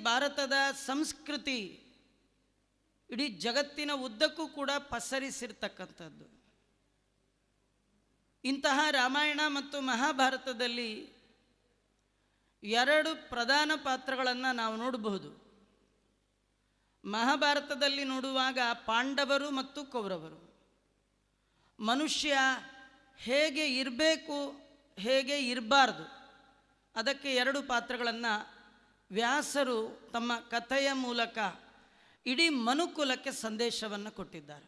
ಭಾರತದ ಸಂಸ್ಕೃತಿ ಇಡೀ ಜಗತ್ತಿನ ಉದ್ದಕ್ಕೂ ಕೂಡ ಪಸರಿಸಿರ್ತಕ್ಕಂಥದ್ದು. ಇಂತಹ ರಾಮಾಯಣ ಮತ್ತು ಮಹಾಭಾರತದಲ್ಲಿ ಎರಡು ಪ್ರಧಾನ ಪಾತ್ರಗಳನ್ನು ನಾವು ನೋಡಬಹುದು. ಮಹಾಭಾರತದಲ್ಲಿ ನೋಡುವಾಗ ಪಾಂಡವರು ಮತ್ತು ಕೌರವರು, ಮನುಷ್ಯ ಹೇಗೆ ಇರಬೇಕು ಹೇಗೆ ಇರಬಾರ್ದು, ಅದಕ್ಕೆ ಎರಡು ಪಾತ್ರಗಳನ್ನು ವ್ಯಾಸರು ತಮ್ಮ ಕಥೆಯ ಮೂಲಕ ಇಡೀ ಮನುಕುಲಕ್ಕೆ ಸಂದೇಶವನ್ನು ಕೊಟ್ಟಿದ್ದಾರೆ.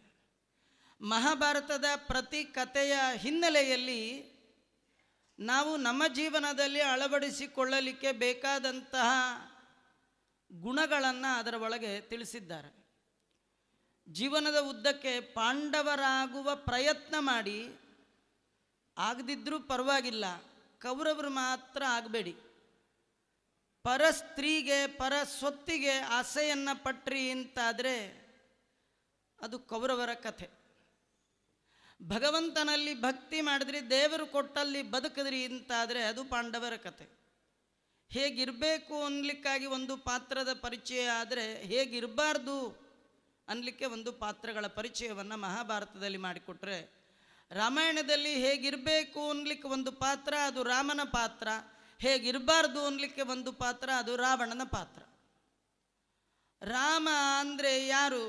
ಮಹಾಭಾರತದ ಪ್ರತಿ ಕಥೆಯ ಹಿನ್ನೆಲೆಯಲ್ಲಿ ನಾವು ನಮ್ಮ ಜೀವನದಲ್ಲಿ ಅಳವಡಿಸಿಕೊಳ್ಳಲಿಕ್ಕೆ ಬೇಕಾದಂತಹ ಗುಣಗಳನ್ನು ಅದರ ಒಳಗೆ ತಿಳಿಸಿದ್ದಾರೆ. ಜೀವನದ ಉದ್ದಕ್ಕೆ ಪಾಂಡವರಾಗುವ ಪ್ರಯತ್ನ ಮಾಡಿ, ಆಗದಿದ್ದರೂ ಪರವಾಗಿಲ್ಲ, ಕೌರವರು ಮಾತ್ರ ಆಗಬೇಡಿ, ಪರ ಸ್ತ್ರೀಗೆ ಪರ ಸ್ವತ್ತಿಗೆ ಆಸೆಯನ್ನು ಪಟ್ರಿ ಅಂತಾದರೆ ಅದು ಕೌರವರ ಕಥೆ. ಭಗವಂತನಲ್ಲಿ ಭಕ್ತಿ ಮಾಡಿದ್ರಿ, ದೇವರು ಕೊಟ್ಟಲ್ಲಿ ಬದುಕಿದ್ರಿ ಅಂತಾದರೆ ಅದು ಪಾಂಡವರ ಕಥೆ. ಹೇಗಿರಬೇಕು ಅನ್ಲಿಕ್ಕಾಗಿ ಒಂದು ಪಾತ್ರದ ಪರಿಚಯ ಆದರೆ, ಹೇಗಿರಬಾರ್ದು ಅನ್ನಲಿಕ್ಕೆ ಒಂದು ಪಾತ್ರಗಳ ಪರಿಚಯವನ್ನು ಮಹಾಭಾರತದಲ್ಲಿ ಮಾಡಿಕೊಟ್ರೆ, ರಾಮಾಯಣದಲ್ಲಿ ಹೇಗಿರಬೇಕು ಅನ್ಲಿಕ್ಕೆ ಒಂದು ಪಾತ್ರ, ಅದು ರಾಮನ ಪಾತ್ರ, ಹೇಗಿರಬಾರ್ದು ಅನ್ಲಿಕ್ಕೆ ಒಂದು ಪಾತ್ರ, ಅದು ರಾವಣನ ಪಾತ್ರ. ರಾಮ ಅಂದರೆ ಯಾರು?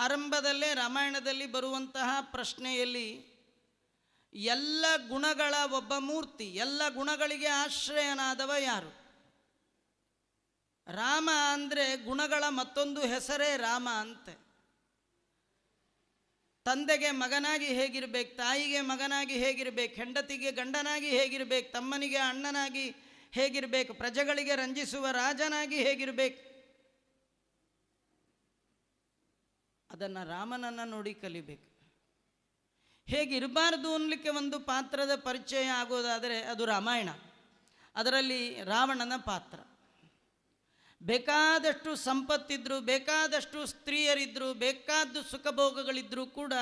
ಆರಂಭದಲ್ಲೇ ರಾಮಾಯಣದಲ್ಲಿ ಬರುವಂತಹ ಪ್ರಶ್ನೆಯಲ್ಲಿ ಎಲ್ಲ ಗುಣಗಳ ಒಬ್ಬ ಮೂರ್ತಿ, ಎಲ್ಲ ಗುಣಗಳಿಗೆ ಆಶ್ರಯನಾದವ ಯಾರು? ರಾಮ ಅಂದರೆ ಗುಣಗಳ ಮತ್ತೊಂದು ಹೆಸರೇ ರಾಮ ಅಂತೆ. ತಂದೆಗೆ ಮಗನಾಗಿ ಹೇಗಿರಬೇಕು, ತಾಯಿಗೆ ಮಗನಾಗಿ ಹೇಗಿರಬೇಕು, ಹೆಂಡತಿಗೆ ಗಂಡನಾಗಿ ಹೇಗಿರಬೇಕು, ತಮ್ಮನಿಗೆ ಅಣ್ಣನಾಗಿ ಹೇಗಿರಬೇಕು, ಪ್ರಜೆಗಳಿಗೆ ರಂಜಿಸುವ ರಾಜನಾಗಿ ಹೇಗಿರಬೇಕು, ಅದನ್ನು ರಾಮನನ್ನು ನೋಡಿ ಕಲಿಬೇಕು. ಹೇಗಿರಬಾರ್ದು ಅನ್ನಲಿಕ್ಕೆ ಒಂದು ಪಾತ್ರದ ಪರಿಚಯ ಆಗೋದಾದರೆ ಅದು ರಾಮಾಯಣ. ಅದರಲ್ಲಿ ರಾವಣನ ಪಾತ್ರ. ಬೇಕಾದಷ್ಟು ಸಂಪತ್ತಿದ್ದರೂ, ಬೇಕಾದಷ್ಟು ಸ್ತ್ರೀಯರಿದ್ದರೂ, ಬೇಕಾದ ಸುಖಭೋಗಗಳಿದ್ದರೂ ಕೂಡ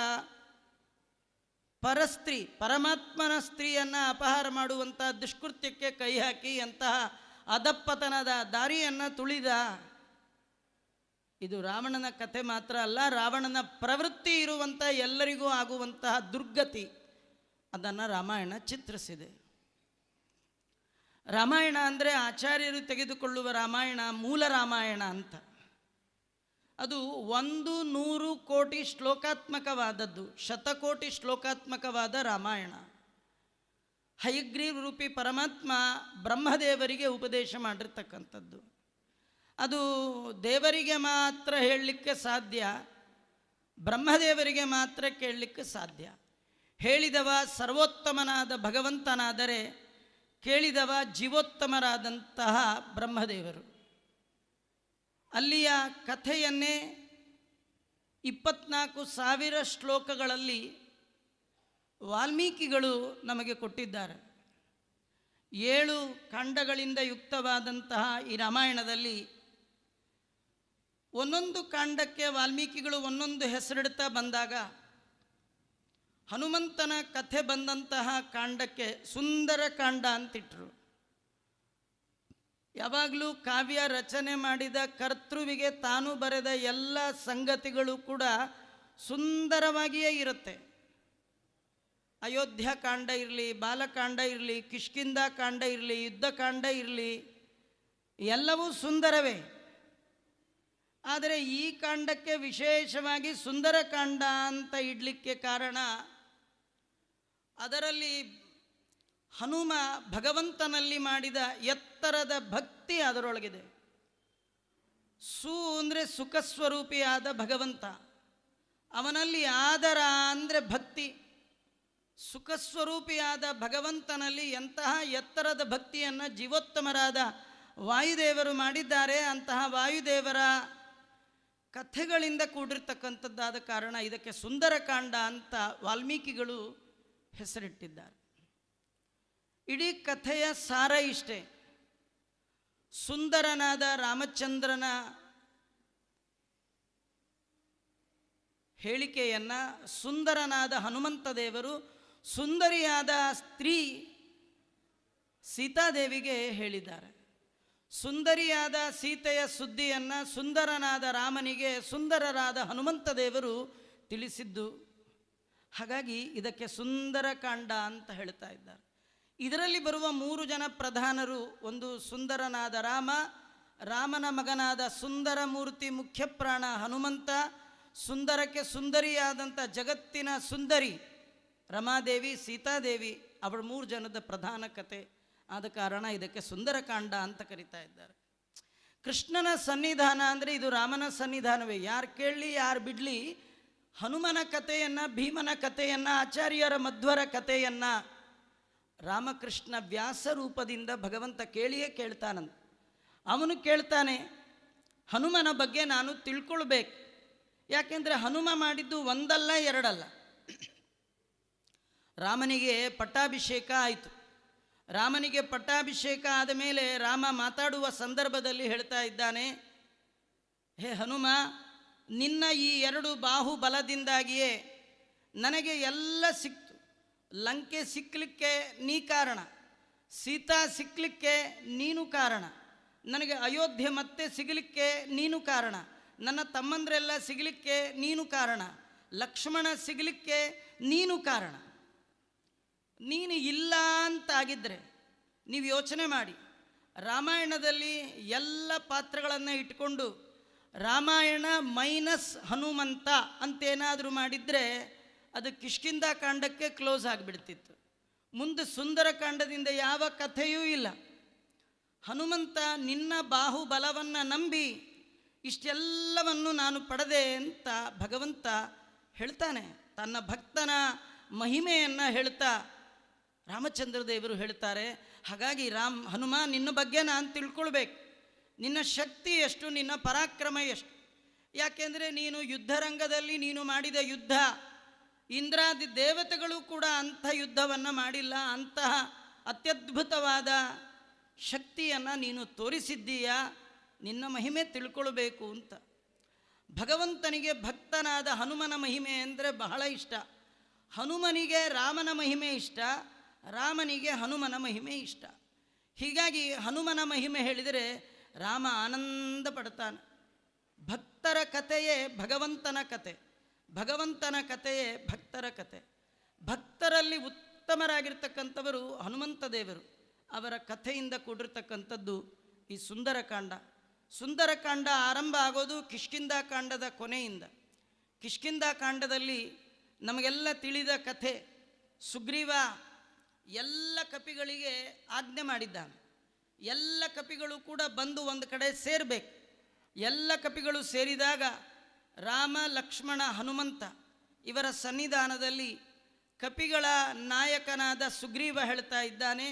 ಪರಸ್ತ್ರೀ, ಪರಮಾತ್ಮನ ಸ್ತ್ರೀಯನ್ನು ಅಪಹಾರ ಮಾಡುವಂಥ ದುಷ್ಕೃತ್ಯಕ್ಕೆ ಕೈ ಹಾಕಿ ಅಂತಹ ಅಧಪ್ಪತನದ ದಾರಿಯನ್ನು ತುಳಿದ, ಇದು ರಾವಣನ ಕಥೆ ಮಾತ್ರ ಅಲ್ಲ, ರಾವಣನ ಪ್ರವೃತ್ತಿ ಇರುವಂಥ ಎಲ್ಲರಿಗೂ ಆಗುವಂತಹ ದುರ್ಗತಿ, ಅದನ್ನು ರಾಮಾಯಣ ಚಿತ್ರಿಸಿದೆ. ರಾಮಾಯಣ ಅಂದರೆ ಆಚಾರ್ಯರು ತೆಗೆದುಕೊಳ್ಳುವ ರಾಮಾಯಣ ಮೂಲ ರಾಮಾಯಣ ಅಂತ. ಅದು 100 ಕೋಟಿ ಶ್ಲೋಕಾತ್ಮಕವಾದದ್ದು, ಶತಕೋಟಿ ಶ್ಲೋಕಾತ್ಮಕವಾದ ರಾಮಾಯಣ. ಹಯಗ್ರೀವ ರೂಪಿ ಪರಮಾತ್ಮ ಬ್ರಹ್ಮದೇವರಿಗೆ ಉಪದೇಶ ಮಾಡಿರ್ತಕ್ಕಂಥದ್ದು. ಅದು ದೇವರಿಗೆ ಮಾತ್ರ ಹೇಳಲಿಕ್ಕೆ ಸಾಧ್ಯ, ಬ್ರಹ್ಮದೇವರಿಗೆ ಮಾತ್ರ ಕೇಳಲಿಕ್ಕೆ ಸಾಧ್ಯ. ಹೇಳಿದವ ಸರ್ವೋತ್ತಮನಾದ ಭಗವಂತನಾದರೆ, ಕೇಳಿದವ ಜೀವೋತ್ತಮರಾದಂತಹ ಬ್ರಹ್ಮದೇವರು. ಅಲ್ಲಿಯ ಕಥೆಯನ್ನೇ 24,000 ಶ್ಲೋಕಗಳಲ್ಲಿ ವಾಲ್ಮೀಕಿಗಳು ನಮಗೆ ಕೊಟ್ಟಿದ್ದಾರೆ. 7 ಕಾಂಡಗಳಿಂದ ಯುಕ್ತವಾದಂತಹ ಈ ರಾಮಾಯಣದಲ್ಲಿ ಒಂದೊಂದು ಕಾಂಡಕ್ಕೆ ವಾಲ್ಮೀಕಿಗಳು ಒಂದೊಂದು ಹೆಸರಿಡ್ತಾ ಬಂದಾಗ, ಹನುಮಂತನ ಕಥೆ ಬಂದಂತಹ ಕಾಂಡಕ್ಕೆ ಸುಂದರ ಕಾಂಡ ಅಂತಿಟ್ರು. ಯಾವಾಗಲೂ ಕಾವ್ಯ ರಚನೆ ಮಾಡಿದ ಕರ್ತೃವಿಗೆ ತಾನು ಬರೆದ ಎಲ್ಲ ಸಂಗತಿಗಳು ಕೂಡ ಸುಂದರವಾಗಿಯೇ ಇರುತ್ತೆ. ಅಯೋಧ್ಯ ಕಾಂಡ ಇರಲಿ, ಬಾಲಕಾಂಡ ಇರಲಿ, ಕಿಷ್ಕಿಂಧ ಕಾಂಡ ಇರಲಿ, ಯುದ್ಧಕಾಂಡ ಇರಲಿ, ಎಲ್ಲವೂ ಸುಂದರವೇ. ಆದರೆ ಈ ಕಾಂಡಕ್ಕೆ ವಿಶೇಷವಾಗಿ ಸುಂದರಕಾಂಡ ಅಂತ ಇಡಲಿಕ್ಕೆ ಕಾರಣ, ಅದರಲ್ಲಿ ಹನುಮ ಭಗವಂತನಲ್ಲಿ ಮಾಡಿದ ಎತ್ತರದ ಭಕ್ತಿ ಅದರೊಳಗಿದೆ. ಅಂದರೆ ಸುಖಸ್ವರೂಪಿಯಾದ ಭಗವಂತ, ಅವನಲ್ಲಿ ಆದರ ಅಂದರೆ ಭಕ್ತಿ. ಸುಖಸ್ವರೂಪಿಯಾದ ಭಗವಂತನಲ್ಲಿ ಎಂತಹ ಎತ್ತರದ ಭಕ್ತಿಯನ್ನು ಜೀವೋತ್ತಮರಾದ ವಾಯುದೇವರು ಮಾಡಿದ್ದಾರೆ. ಅಂತಹ ವಾಯುದೇವರ ಕಥೆಗಳಿಂದ ಕೂಡಿರ್ತಕ್ಕಂಥದ್ದಾದ ಕಾರಣ ಇದಕ್ಕೆ ಸುಂದರಕಾಂಡ ಅಂತ ವಾಲ್ಮೀಕಿಗಳು ಹೆಸರಿಟ್ಟಿದ್ದಾರೆ. ಇಡೀ ಕಥೆಯ ಸಾರ ಇಷ್ಟೇ. ಸುಂದರನಾದ ರಾಮಚಂದ್ರನ ಹೇಳಿಕೆಯನ್ನು ಸುಂದರನಾದ ಹನುಮಂತ ದೇವರು ಸುಂದರಿಯಾದ ಸ್ತ್ರೀ ಸೀತಾದೇವಿಗೆ ಹೇಳಿದ್ದಾರೆ. ಸುಂದರಿಯಾದ ಸೀತೆಯ ಸುದ್ದಿಯನ್ನು ಸುಂದರನಾದ ರಾಮನಿಗೆ ಸುಂದರರಾದ ಹನುಮಂತ ದೇವರು ತಿಳಿಸಿದ್ದು. ಹಾಗಾಗಿ ಇದಕ್ಕೆ ಸುಂದರಕಾಂಡ ಅಂತ ಹೇಳ್ತಾ ಇದ್ದಾರೆ. ಇದರಲ್ಲಿ ಬರುವ 3 ಜನ ಪ್ರಧಾನರು, ಒಂದು ಸುಂದರನಾದ ರಾಮ, ರಾಮನ ಮಗನಾದ ಸುಂದರ ಮೂರ್ತಿ ಮುಖ್ಯ ಪ್ರಾಣ ಹನುಮಂತ, ಸುಂದರಕ್ಕೆ ಸುಂದರಿಯಾದಂಥ ಜಗತ್ತಿನ ಸುಂದರಿ ರಮಾದೇವಿ ಸೀತಾದೇವಿ, ಅವಳ 3 ಜನದ ಪ್ರಧಾನ ಕತೆ. ಆದ ಕಾರಣ ಇದಕ್ಕೆ ಸುಂದರಕಾಂಡ ಅಂತ ಕರೀತಾ ಇದ್ದಾರೆ. ಕೃಷ್ಣನ ಸನ್ನಿಧಾನ ಅಂದರೆ ಇದು ರಾಮನ ಸನ್ನಿಧಾನವೇ. ಯಾರು ಕೇಳಲಿ ಯಾರು ಬಿಡಲಿ, ಹನುಮನ ಕಥೆಯನ್ನು, ಭೀಮನ ಕಥೆಯನ್ನು, ಆಚಾರ್ಯರ ಮಧ್ವರ ಕಥೆಯನ್ನು ರಾಮಕೃಷ್ಣ ವ್ಯಾಸ ರೂಪದಿಂದ ಭಗವಂತ ಕೇಳಿಯೇ ಕೇಳ್ತಾನಂತ. ಅವನು ಕೇಳ್ತಾನೆ, ಹನುಮನ ಬಗ್ಗೆ ನಾನು ತಿಳ್ಕೊಳ್ಬೇಕು. ಯಾಕೆಂದರೆ ಹನುಮ ಮಾಡಿದ್ದು ಒಂದಲ್ಲ ಎರಡಲ್ಲ. ರಾಮನಿಗೆ ಪಟ್ಟಾಭಿಷೇಕ ಆಯಿತು. ರಾಮನಿಗೆ ಪಟ್ಟಾಭಿಷೇಕ ಆದ ಮೇಲೆ ರಾಮ ಮಾತಾಡುವ ಸಂದರ್ಭದಲ್ಲಿ ಹೇಳ್ತಾ ಇದ್ದಾನೆ, ಹೇ ಹನುಮ, ನಿನ್ನ ಈ 2 ಬಾಹುಬಲದಿಂದಾಗಿಯೇ ನನಗೆ ಎಲ್ಲ ಸಿಕ್ತು. ಲಂಕೆ ಸಿಕ್ಕಲಿಕ್ಕೆ ನೀ ಕಾರಣ, ಸೀತಾ ಸಿಕ್ಕಲಿಕ್ಕೆ ನೀನು ಕಾರಣ, ನನಗೆ ಅಯೋಧ್ಯೆ ಮತ್ತೆ ಸಿಗಲಿಕ್ಕೆ ನೀನು ಕಾರಣ, ನನ್ನ ತಮ್ಮಂದ್ರೆಲ್ಲ ಸಿಗಲಿಕ್ಕೆ ನೀನು ಕಾರಣ, ಲಕ್ಷ್ಮಣ ಸಿಗಲಿಕ್ಕೆ ನೀನು ಕಾರಣ. ನೀನು ಇಲ್ಲ ಅಂತಾಗಿದ್ದರೆ ನೀವು ಯೋಚನೆ ಮಾಡಿ, ರಾಮಾಯಣದಲ್ಲಿ ಎಲ್ಲ ಪಾತ್ರಗಳನ್ನು ಇಟ್ಕೊಂಡು ರಾಮಾಯಣ ಮೈನಸ್ ಹನುಮಂತ ಅಂತೇನಾದರೂ ಮಾಡಿದರೆ ಅದು ಕಿಷ್ಕಿಂಧ ಕಾಂಡಕ್ಕೆ ಕ್ಲೋಸ್ ಆಗಿಬಿಡ್ತಿತ್ತು. ಮುಂದೆ ಸುಂದರಕಾಂಡದಿಂದ ಯಾವ ಕಥೆಯೂ ಇಲ್ಲ. ಹನುಮಂತ ನಿನ್ನ ಬಾಹುಬಲವನ್ನು ನಂಬಿ ಇಷ್ಟೆಲ್ಲವನ್ನು ನಾನು ಪಡೆದೆ ಅಂತ ಭಗವಂತ ಹೇಳ್ತಾನೆ. ತನ್ನ ಭಕ್ತನ ಮಹಿಮೆಯನ್ನು ಹೇಳ್ತಾ ರಾಮಚಂದ್ರ ದೇವರು ಹೇಳ್ತಾರೆ, ಹಾಗಾಗಿ ಹನುಮ, ನಿನ್ನ ಬಗ್ಗೆ ನಾನು ತಿಳ್ಕೊಳ್ಬೇಕು. ನಿನ್ನ ಶಕ್ತಿ ಎಷ್ಟು, ನಿನ್ನ ಪರಾಕ್ರಮ ಎಷ್ಟು. ಯಾಕೆಂದರೆ ನೀನು ಯುದ್ಧರಂಗದಲ್ಲಿ ನೀನು ಮಾಡಿದ ಯುದ್ಧ, ಇಂದ್ರಾದಿ ದೇವತೆಗಳು ಕೂಡ ಅಂಥ ಯುದ್ಧವನ್ನು ಮಾಡಿಲ್ಲ. ಅಂತಹ ಅತ್ಯದ್ಭುತವಾದ ಶಕ್ತಿಯನ್ನು ನೀನು ತೋರಿಸಿದ್ದೀಯಾ, ನಿನ್ನ ಮಹಿಮೆ ತಿಳ್ಕೊಳ್ಬೇಕು ಅಂತ. ಭಗವಂತನಿಗೆ ಭಕ್ತನಾದ ಹನುಮನ ಮಹಿಮೆ ಅಂದರೆ ಬಹಳ ಇಷ್ಟ. ಹನುಮನಿಗೆ ರಾಮನ ಮಹಿಮೆ ಇಷ್ಟ, ರಾಮನಿಗೆ ಹನುಮನ ಮಹಿಮೆ ಇಷ್ಟ. ಹೀಗಾಗಿ ಹನುಮನ ಮಹಿಮೆ ಹೇಳಿದರೆ ರಾಮ ಆನಂದ ಪಡ್ತಾನೆ. ಭಕ್ತರ ಕಥೆಯೇ ಭಗವಂತನ ಕತೆ, ಭಗವಂತನ ಕಥೆಯೇ ಭಕ್ತರ ಕತೆ. ಭಕ್ತರಲ್ಲಿ ಉತ್ತಮರಾಗಿರ್ತಕ್ಕಂಥವರು ಹನುಮಂತ ದೇವರು. ಅವರ ಕಥೆಯಿಂದ ಕೂಡಿರ್ತಕ್ಕಂಥದ್ದು ಈ ಸುಂದರಕಾಂಡ. ಸುಂದರಕಾಂಡ ಆರಂಭ ಆಗೋದು ಕಿಷ್ಕಿಂಧ ಕಾಂಡದ ಕೊನೆಯಿಂದ. ಕಿಷ್ಕಿಂಧ ಕಾಂಡದಲ್ಲಿ ನಮಗೆಲ್ಲ ತಿಳಿದ ಕಥೆ, ಸುಗ್ರೀವ ಎಲ್ಲ ಕಪಿಗಳಿಗೆ ಆಜ್ಞೆ ಮಾಡಿದ್ದಾನೆ. ಎಲ್ಲ ಕಪಿಗಳು ಕೂಡ ಬಂದು ಒಂದು ಕಡೆ ಸೇರಬೇಕು. ಎಲ್ಲ ಕಪಿಗಳು ಸೇರಿದಾಗ ರಾಮ, ಲಕ್ಷ್ಮಣ, ಹನುಮಂತ ಇವರ ಸನ್ನಿಧಾನದಲ್ಲಿ ಕಪಿಗಳ ನಾಯಕನಾದ ಸುಗ್ರೀವ ಹೇಳ್ತಾ ಇದ್ದಾನೆ,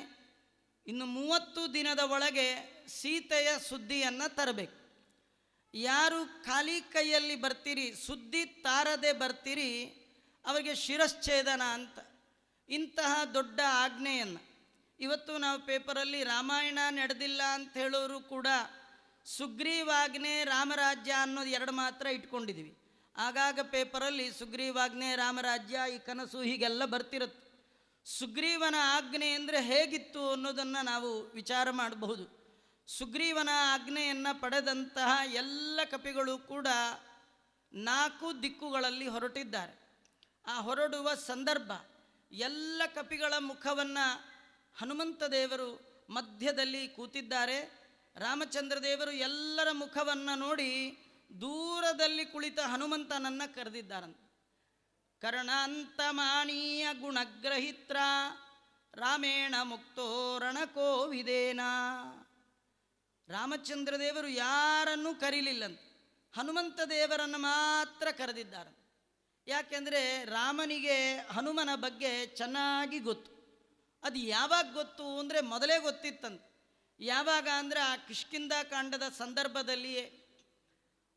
ಇನ್ನು 30 ದಿನದ ಒಳಗೆ ಸೀತೆಯ ಸುದ್ದಿಯನ್ನು ತರಬೇಕು. ಯಾರು ಖಾಲಿ ಕೈಯಲ್ಲಿ ಬರ್ತೀರಿ, ಸುದ್ದಿ ತಾರದೆ ಬರ್ತೀರಿ, ಅವರಿಗೆ ಶಿರಶ್ಛೇದನ ಅಂತ. ಇಂತಹ ದೊಡ್ಡ ಆಜ್ಞೆಯನ್ನು ಇವತ್ತು ನಾವು ಪೇಪರಲ್ಲಿ ರಾಮಾಯಣ ನಡೆದಿಲ್ಲ ಅಂತ ಹೇಳೋರು ಕೂಡ ಸುಗ್ರೀವಾಜ್ಞೆ ರಾಮರಾಜ್ಯ ಅನ್ನೋದು 2 ಮಾತ್ರ ಇಟ್ಕೊಂಡಿದ್ದೀವಿ. ಆಗಾಗ ಪೇಪರಲ್ಲಿ ಸುಗ್ರೀವಾಜ್ಞೆ ರಾಮರಾಜ್ಯ ಈ ಕನಸು ಹೀಗೆಲ್ಲ ಬರ್ತಿರುತ್ತೆ. ಸುಗ್ರೀವನ ಆಜ್ಞೆ ಅಂದರೆ ಹೇಗಿತ್ತು ಅನ್ನೋದನ್ನು ನಾವು ವಿಚಾರ ಮಾಡಬಹುದು. ಸುಗ್ರೀವನ ಆಜ್ಞೆಯನ್ನು ಪಡೆದಂತಹ ಎಲ್ಲ ಕಪಿಗಳು ಕೂಡ 4 ದಿಕ್ಕುಗಳಲ್ಲಿ ಹೊರಟಿದ್ದಾರೆ. ಆ ಹೊರಡುವ ಸಂದರ್ಭ ಎಲ್ಲ ಕಪಿಗಳ ಮುಖವನ್ನು ಹನುಮಂತ ದೇವರು ಮಧ್ಯದಲ್ಲಿ ಕೂತಿದ್ದಾರೆ. ರಾಮಚಂದ್ರ ದೇವರು ಎಲ್ಲರ ಮುಖವನ್ನು ನೋಡಿ ದೂರದಲ್ಲಿ ಕುಳಿತ ಹನುಮಂತನನ್ನು ಕರೆದಿದ್ದಾರಂತೆ. ಕರ್ಣಾಂತಮಾನೀಯ ಗುಣಗ್ರಹಿತ್ರ ರಾಮೇಣ ಮುಕ್ತೋ ರಣಕೋವಿದೇನ. ರಾಮಚಂದ್ರ ದೇವರು ಯಾರನ್ನೂ ಕರೀಲಿಲ್ಲಂತೆ, ಹನುಮಂತ ದೇವರನ್ನು ಮಾತ್ರ ಕರೆದಿದ್ದಾರೆ. ಯಾಕೆಂದರೆ ರಾಮನಿಗೆ ಹನುಮನ ಬಗ್ಗೆ ಚೆನ್ನಾಗಿ ಗೊತ್ತು. ಅದು ಯಾವಾಗ ಗೊತ್ತು ಅಂದರೆ ಮೊದಲೇ ಗೊತ್ತಿತ್ತಂತೆ. ಯಾವಾಗ ಅಂದರೆ ಆ ಕಿಷ್ಕಿಂಧ ಕಾಂಡದ ಸಂದರ್ಭದಲ್ಲಿಯೇ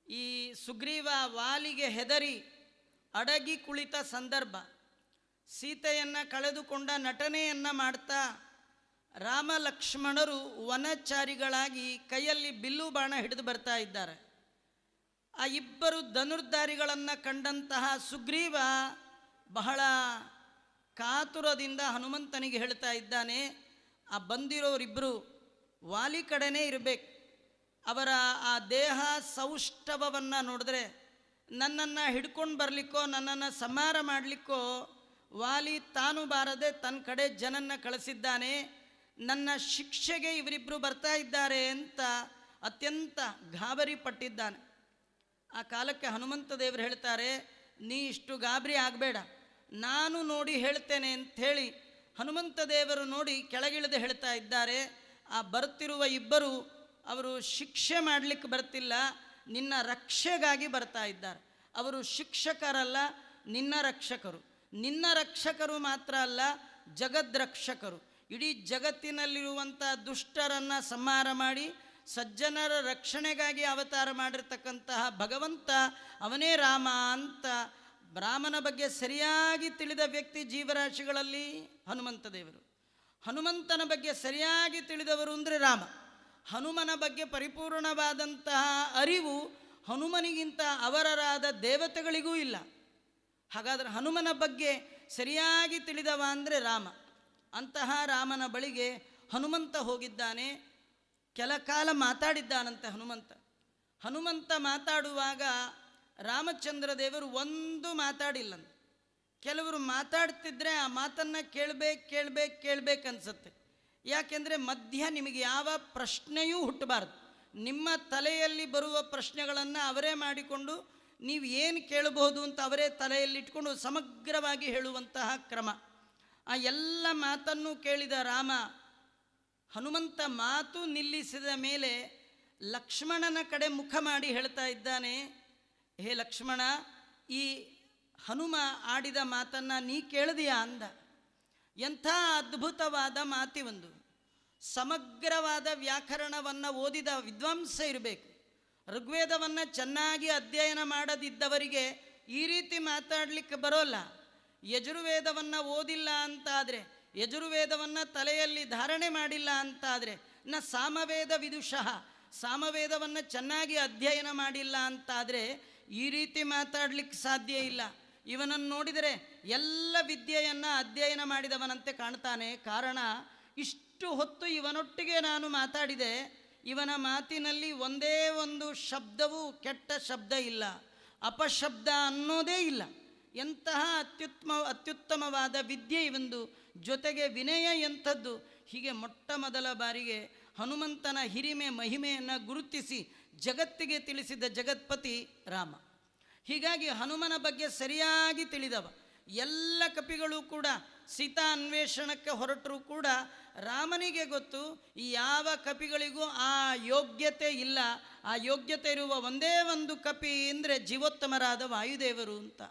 ಈ ಸುಗ್ರೀವ ವಾಲಿಗೆ ಹೆದರಿ ಅಡಗಿ ಕುಳಿತ ಸಂದರ್ಭ, ಸೀತೆಯನ್ನು ಕಳೆದುಕೊಂಡ ನಟನೆಯನ್ನು ಮಾಡ್ತಾ ರಾಮ ಲಕ್ಷ್ಮಣರು ವನಚಾರಿಗಳಾಗಿ ಕೈಯಲ್ಲಿ ಬಿಲ್ಲು ಬಾಣ ಹಿಡಿದು ಬರ್ತಾ ಇದ್ದಾರೆ. ಆ ಇಬ್ಬರು ಧನುರ್ಧಾರಿಗಳನ್ನು ಕಂಡಂತಹ ಸುಗ್ರೀವ ಬಹಳ ಕಾತುರದಿಂದ ಹನುಮಂತನಿಗೆ ಹೇಳ್ತಾ ಇದ್ದಾನೆ, ಆ ಬಂದಿರೋರಿಬ್ಬರು ವಾಲಿ ಕಡೆನೇ ಇರಬೇಕು, ಅವರ ಆ ದೇಹ ಸೌಷ್ಠವವನ್ನು ನೋಡಿದ್ರೆ ನನ್ನನ್ನು ಹಿಡ್ಕೊಂಡು ಬರಲಿಕ್ಕೋ ನನ್ನನ್ನು ಸಂಹಾರ ಮಾಡಲಿಕ್ಕೋ ವಾಲಿ ತಾನು ಬಾರದೆ ತನ್ನ ಕಡೆ ಜನನ್ನ ಕಳಿಸಿದ್ದಾನೆ, ನನ್ನ ಶಿಕ್ಷೆಗೆ ಇವರಿಬ್ಬರು ಬರ್ತಾ ಇದ್ದಾರೆ ಅಂತ ಅತ್ಯಂತ ಗಾಬರಿ ಪಟ್ಟಿದ್ದಾನೆ. ಆ ಕಾಲಕ್ಕೆ ಹನುಮಂತ ದೇವರು ಹೇಳ್ತಾರೆ, ನೀ ಇಷ್ಟು ಗಾಬರಿ ಆಗಬೇಡ, ನಾನು ನೋಡಿ ಹೇಳ್ತೇನೆ ಅಂಥೇಳಿ ಹನುಮಂತ ದೇವರು ನೋಡಿ ಕೆಳಗಿಳಿದು ಹೇಳ್ತಾ ಇದ್ದಾರೆ, ಆ ಬರ್ತಿರುವ ಇಬ್ಬರು ಅವರು ಶಿಕ್ಷೆ ಮಾಡಲಿಕ್ಕೆ ಬರ್ತಿಲ್ಲ, ನಿನ್ನ ರಕ್ಷೆಗಾಗಿ ಬರ್ತಾ ಇದ್ದಾರೆ. ಅವರು ಶಿಕ್ಷಕರಲ್ಲ, ನಿನ್ನ ರಕ್ಷಕರು. ನಿನ್ನ ರಕ್ಷಕರು ಮಾತ್ರ ಅಲ್ಲ, ಜಗದ್ರಕ್ಷಕರು. ಇಡೀ ಜಗತ್ತಿನಲ್ಲಿರುವಂಥ ದುಷ್ಟರನ್ನು ಸಂಹಾರ ಮಾಡಿ ಸಜ್ಜನರ ರಕ್ಷಣೆಗಾಗಿ ಅವತಾರ ಮಾಡಿರ್ತಕ್ಕಂತಹ ಭಗವಂತ ಅವನೇ ರಾಮ ಅಂತ ರಾಮನ ಬಗ್ಗೆ ಸರಿಯಾಗಿ ತಿಳಿದ ವ್ಯಕ್ತಿ ಜೀವರಾಶಿಗಳಲ್ಲಿ ಹನುಮಂತ ದೇವರು. ಹನುಮಂತನ ಬಗ್ಗೆ ಸರಿಯಾಗಿ ತಿಳಿದವರು ಅಂದರೆ ರಾಮ. ಹನುಮನ ಬಗ್ಗೆ ಪರಿಪೂರ್ಣವಾದಂತಹ ಅರಿವು ಹನುಮನಿಗಿಂತ ಅವರರಾದ ದೇವತೆಗಳಿಗೂ ಇಲ್ಲ. ಹಾಗಾದರೆ ಹನುಮನ ಬಗ್ಗೆ ಸರಿಯಾಗಿ ತಿಳಿದವ ಅಂದರೆ ರಾಮ. ಅಂತಹ ರಾಮನ ಬಳಿಗೆ ಹನುಮಂತ ಹೋಗಿದ್ದಾನೆ. ಕೆಲ ಕಾಲ ಮಾತಾಡಿದ್ದಾನಂತೆ ಹನುಮಂತ ಮಾತಾಡುವಾಗ ರಾಮಚಂದ್ರ ದೇವರು ಒಂದು ಮಾತಾಡಿಲ್ಲ. ಕೆಲವರು ಮಾತಾಡ್ತಿದ್ರೆ ಆ ಮಾತನ್ನು ಕೇಳಬೇಕನ್ಸುತ್ತೆ. ಯಾಕೆಂದರೆ ಮಧ್ಯ ನಿಮಗೆ ಯಾವ ಪ್ರಶ್ನೆಯೂ ಹುಟ್ಟಬಾರ್ದು. ನಿಮ್ಮ ತಲೆಯಲ್ಲಿ ಬರುವ ಪ್ರಶ್ನೆಗಳನ್ನು ಅವರೇ ಮಾಡಿಕೊಂಡು ನೀವು ಏನು ಕೇಳಬಹುದು ಅಂತ ಅವರೇ ತಲೆಯಲ್ಲಿಟ್ಕೊಂಡು ಸಮಗ್ರವಾಗಿ ಹೇಳುವಂತಹ ಕ್ರಮ. ಆ ಎಲ್ಲ ಮಾತನ್ನು ಕೇಳಿದ ರಾಮ ಹನುಮಂತ ಮಾತು ನಿಲ್ಲಿಸಿದ ಮೇಲೆ ಲಕ್ಷ್ಮಣನ ಕಡೆ ಮುಖ ಮಾಡಿ ಹೇಳ್ತಾ ಇದ್ದಾನೆ, ಹೇ ಲಕ್ಷ್ಮಣ, ಈ ಹನುಮ ಆಡಿದ ಮಾತನ್ನು ನೀ ಕೇಳಿದೆಯಾ ಅಂದ. ಎಂಥ ಅದ್ಭುತವಾದ ಮಾತಿವೊಂದು. ಸಮಗ್ರವಾದ ವ್ಯಾಕರಣವನ್ನು ಓದಿದ ವಿದ್ವಾಂಸ ಇರಬೇಕು. ಋಗ್ವೇದವನ್ನು ಚೆನ್ನಾಗಿ ಅಧ್ಯಯನ ಮಾಡದಿದ್ದವರಿಗೆ ಈ ರೀತಿ ಮಾತಾಡಲಿಕ್ಕೆ ಬರೋಲ್ಲ. ಯಜುರ್ವೇದವನ್ನು ಓದಿಲ್ಲ ಅಂತಾದರೆ, ಯಜುರ್ವೇದವನ್ನು ತಲೆಯಲ್ಲಿ ಧಾರಣೆ ಮಾಡಿಲ್ಲ ಅಂತಾದರೆ, ಸಾಮವೇದ ವಿದುಷಃ, ಸಾಮವೇದವನ್ನು ಚೆನ್ನಾಗಿ ಅಧ್ಯಯನ ಮಾಡಿಲ್ಲ ಅಂತಾದರೆ ಈ ರೀತಿ ಮಾತಾಡಲಿಕ್ಕೆ ಸಾಧ್ಯ ಇಲ್ಲ. ಇವನನ್ನು ನೋಡಿದರೆ ಎಲ್ಲ ವಿದ್ಯೆಯನ್ನು ಅಧ್ಯಯನ ಮಾಡಿದವನಂತೆ ಕಾಣ್ತಾನೆ. ಕಾರಣ, ಇಷ್ಟು ಹೊತ್ತು ಇವನೊಟ್ಟಿಗೆ ನಾನು ಮಾತಾಡಿದೆ, ಇವನ ಮಾತಿನಲ್ಲಿ ಒಂದೇ ಒಂದು ಶಬ್ದವೂ ಕೆಟ್ಟ ಶಬ್ದ ಇಲ್ಲ, ಅಪಶಬ್ದ ಅನ್ನೋದೇ ಇಲ್ಲ. ಎಂತಹ ಅತ್ಯುತ್ತಮವಾದ ವಿದ್ಯೆ ಇವಂದು, ಜೊತೆಗೆ ವಿನಯ ಎಂಥದ್ದು. ಹೀಗೆ ಮೊಟ್ಟ ಮೊದಲ ಬಾರಿಗೆ ಹನುಮಂತನ ಹಿರಿಮೆ ಮಹಿಮೆಯನ್ನು ಗುರುತಿಸಿ ಜಗತ್ತಿಗೆ ತಿಳಿಸಿದ ಜಗತ್ಪತಿ ರಾಮ. ಹೀಗಾಗಿ ಹನುಮನ ಬಗ್ಗೆ ಸರಿಯಾಗಿ ತಿಳಿದವ. ಎಲ್ಲ ಕಪಿಗಳು ಕೂಡ ಸೀತಾ ಅನ್ವೇಷಣಕ್ಕೆ ಹೊರಟರೂ ಕೂಡ ರಾಮನಿಗೆ ಗೊತ್ತು, ಈ ಯಾವ ಕಪಿಗಳಿಗೂ ಆ ಯೋಗ್ಯತೆ ಇಲ್ಲ. ಆ ಯೋಗ್ಯತೆ ಇರುವ ಒಂದೇ ಒಂದು ಕಪಿ ಅಂದರೆ ಜೀವೋತ್ತಮರಾದ ವಾಯುದೇವರು ಅಂತ.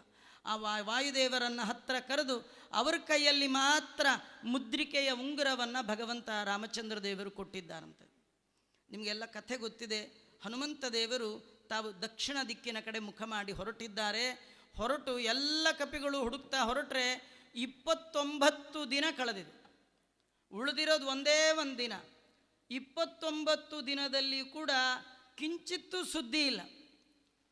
ಆ ವಾಯುದೇವರನ್ನು ಹತ್ತಿರ ಕರೆದು ಅವರ ಕೈಯಲ್ಲಿ ಮಾತ್ರ ಮುದ್ರಿಕೆಯ ಉಂಗುರವನ್ನು ಭಗವಂತ ರಾಮಚಂದ್ರ ದೇವರು ಕೊಟ್ಟಿದ್ದಾರಂತೆ. ನಿಮಗೆಲ್ಲ ಕಥೆ ಗೊತ್ತಿದೆ. ಹನುಮಂತ ದೇವರು ತಾವು ದಕ್ಷಿಣ ದಿಕ್ಕಿನ ಕಡೆ ಮುಖ ಮಾಡಿ ಹೊರಟಿದ್ದಾರೆ. ಹೊರಟು ಎಲ್ಲ ಕಪಿಗಳು ಹುಡುಕ್ತಾ ಹೊರಟ್ರೆ 29 ದಿನ ಕಳೆದಿದೆ. ಉಳಿದಿರೋದು ಒಂದೇ ಒಂದು ದಿನ. 29 ದಿನದಲ್ಲಿ ಕೂಡ ಕಿಂಚಿತ್ತೂ ಸುದ್ದಿ ಇಲ್ಲ.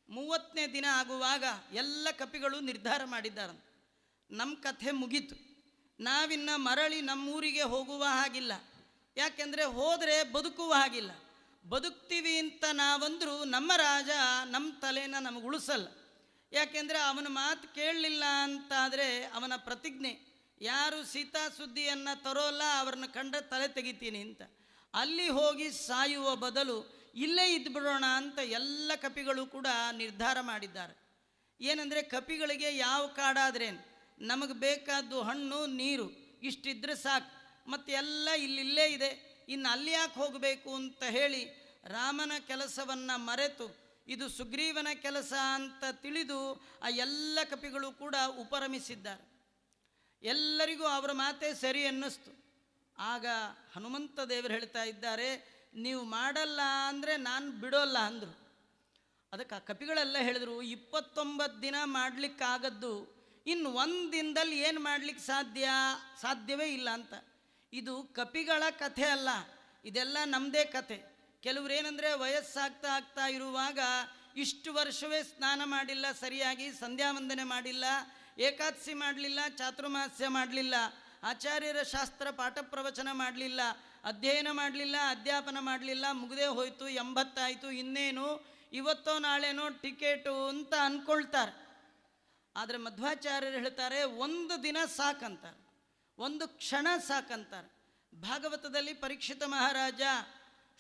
30ನೇ ದಿನ ಆಗುವಾಗ ಎಲ್ಲ ಕಪಿಗಳು ನಿರ್ಧಾರ ಮಾಡಿದ್ದಾರಂತೆ, ನಮ್ಮ ಕಥೆ ಮುಗೀತು, ನಾವಿನ್ನು ಮರಳಿ ನಮ್ಮೂರಿಗೆ ಹೋಗುವ ಹಾಗಿಲ್ಲ. ಯಾಕೆಂದರೆ ಹೋದರೆ ಬದುಕುವ ಹಾಗಿಲ್ಲ. ಬದುಕ್ತೀವಿ ಅಂತ ನಾವಂದರೂ ನಮ್ಮ ರಾಜ ನಮ್ಮ ತಲೆನ ನಮಗೆ ಉಳಿಸಲ್ಲ. ಯಾಕೆಂದರೆ ಅವನ ಮಾತು ಕೇಳಲಿಲ್ಲ ಅಂತಾದರೆ ಅವನ ಪ್ರತಿಜ್ಞೆ, ಯಾರು ಸೀತಾ ಸುದ್ದಿಯನ್ನು ತರೋಲ್ಲ ಅವ್ರನ್ನ ಕಂಡ್ರೆ ತಲೆ ತೆಗಿತೀನಿ ಅಂತ. ಅಲ್ಲಿ ಹೋಗಿ ಸಾಯುವ ಬದಲು ಇಲ್ಲೇ ಇದ್ದುಬಿಡೋಣ ಅಂತ ಎಲ್ಲ ಕಪಿಗಳು ಕೂಡ ನಿರ್ಧಾರ ಮಾಡಿದ್ದಾರೆ. ಏನಂದರೆ ಕಪಿಗಳಿಗೆ ಯಾವ ಕಾಡಾದ್ರೇನು, ನಮಗೆ ಬೇಕಾದ್ದು ಹಣ್ಣು ನೀರು ಇಷ್ಟಿದ್ರೆ ಸಾಕು, ಮತ್ತು ಎಲ್ಲ ಇಲ್ಲೇ ಇದೆ, ಇನ್ನು ಅಲ್ಲಿ ಯಾಕೆ ಹೋಗಬೇಕು ಅಂತ ಹೇಳಿ ರಾಮನ ಕೆಲಸವನ್ನು ಮರೆತು ಇದು ಸುಗ್ರೀವನ ಕೆಲಸ ಅಂತ ತಿಳಿದು ಆ ಎಲ್ಲ ಕಪಿಗಳು ಕೂಡ ಉಪರಮಿಸಿದ್ದಾರೆ. ಎಲ್ಲರಿಗೂ ಅವರ ಮಾತೇ ಸರಿ ಅನ್ನಿಸ್ತು. ಆಗ ಹನುಮಂತ ದೇವರು ಹೇಳ್ತಾ ಇದ್ದಾರೆ, ನೀವು ಮಾಡಲ್ಲ ಅಂದರೆ ನಾನು ಬಿಡೋಲ್ಲ ಅಂದರು. ಅದಕ್ಕೆ ಆ ಕಪಿಗಳೆಲ್ಲ ಹೇಳಿದ್ರು, 29 ದಿನ ಮಾಡಲಿಕ್ಕಾಗದ್ದು, ಇನ್ನು ಒಂದು ದಿನದಲ್ಲಿ ಏನು ಮಾಡಲಿಕ್ಕೆ ಸಾಧ್ಯವೇ ಇಲ್ಲ ಅಂತ. ಇದು ಕಪಿಗಳ ಕಥೆ ಅಲ್ಲ, ಇದೆಲ್ಲ ನಮ್ಮದೇ ಕಥೆ. ಕೆಲವ್ರು ಏನಂದರೆ ವಯಸ್ಸಾಗ್ತಾ ಇರುವಾಗ ಇಷ್ಟು ವರ್ಷವೇ ಸ್ನಾನ ಮಾಡಿಲ್ಲ, ಸರಿಯಾಗಿ ಸಂಧ್ಯಾ ವಂದನೆ ಮಾಡಿಲ್ಲ, ಏಕಾದಶಿ ಮಾಡಲಿಲ್ಲ, ಚಾತುರ್ಮಾಸ್ಯ ಮಾಡಲಿಲ್ಲ, ಆಚಾರ್ಯರ ಶಾಸ್ತ್ರ ಪಾಠ ಪ್ರವಚನ ಮಾಡಲಿಲ್ಲ, ಅಧ್ಯಯನ ಮಾಡಲಿಲ್ಲ, ಅಧ್ಯಾಪನ ಮಾಡಲಿಲ್ಲ, ಮುಗದೇ ಹೋಯ್ತು, 80 ಆಯಿತು, ಇನ್ನೇನು ಇವತ್ತೋ ನಾಳೆನೋ ಟಿಕೆಟು ಅಂತ ಅಂದ್ಕೊಳ್ತಾರೆ. ಆದರೆ ಮಧ್ವಾಚಾರ್ಯರು ಹೇಳ್ತಾರೆ ಒಂದು ದಿನ ಸಾಕಂತಾರೆ, ಒಂದು ಕ್ಷಣ ಸಾಕಂತಾರೆ. ಭಾಗವತದಲ್ಲಿ ಪರೀಕ್ಷಿತ ಮಹಾರಾಜ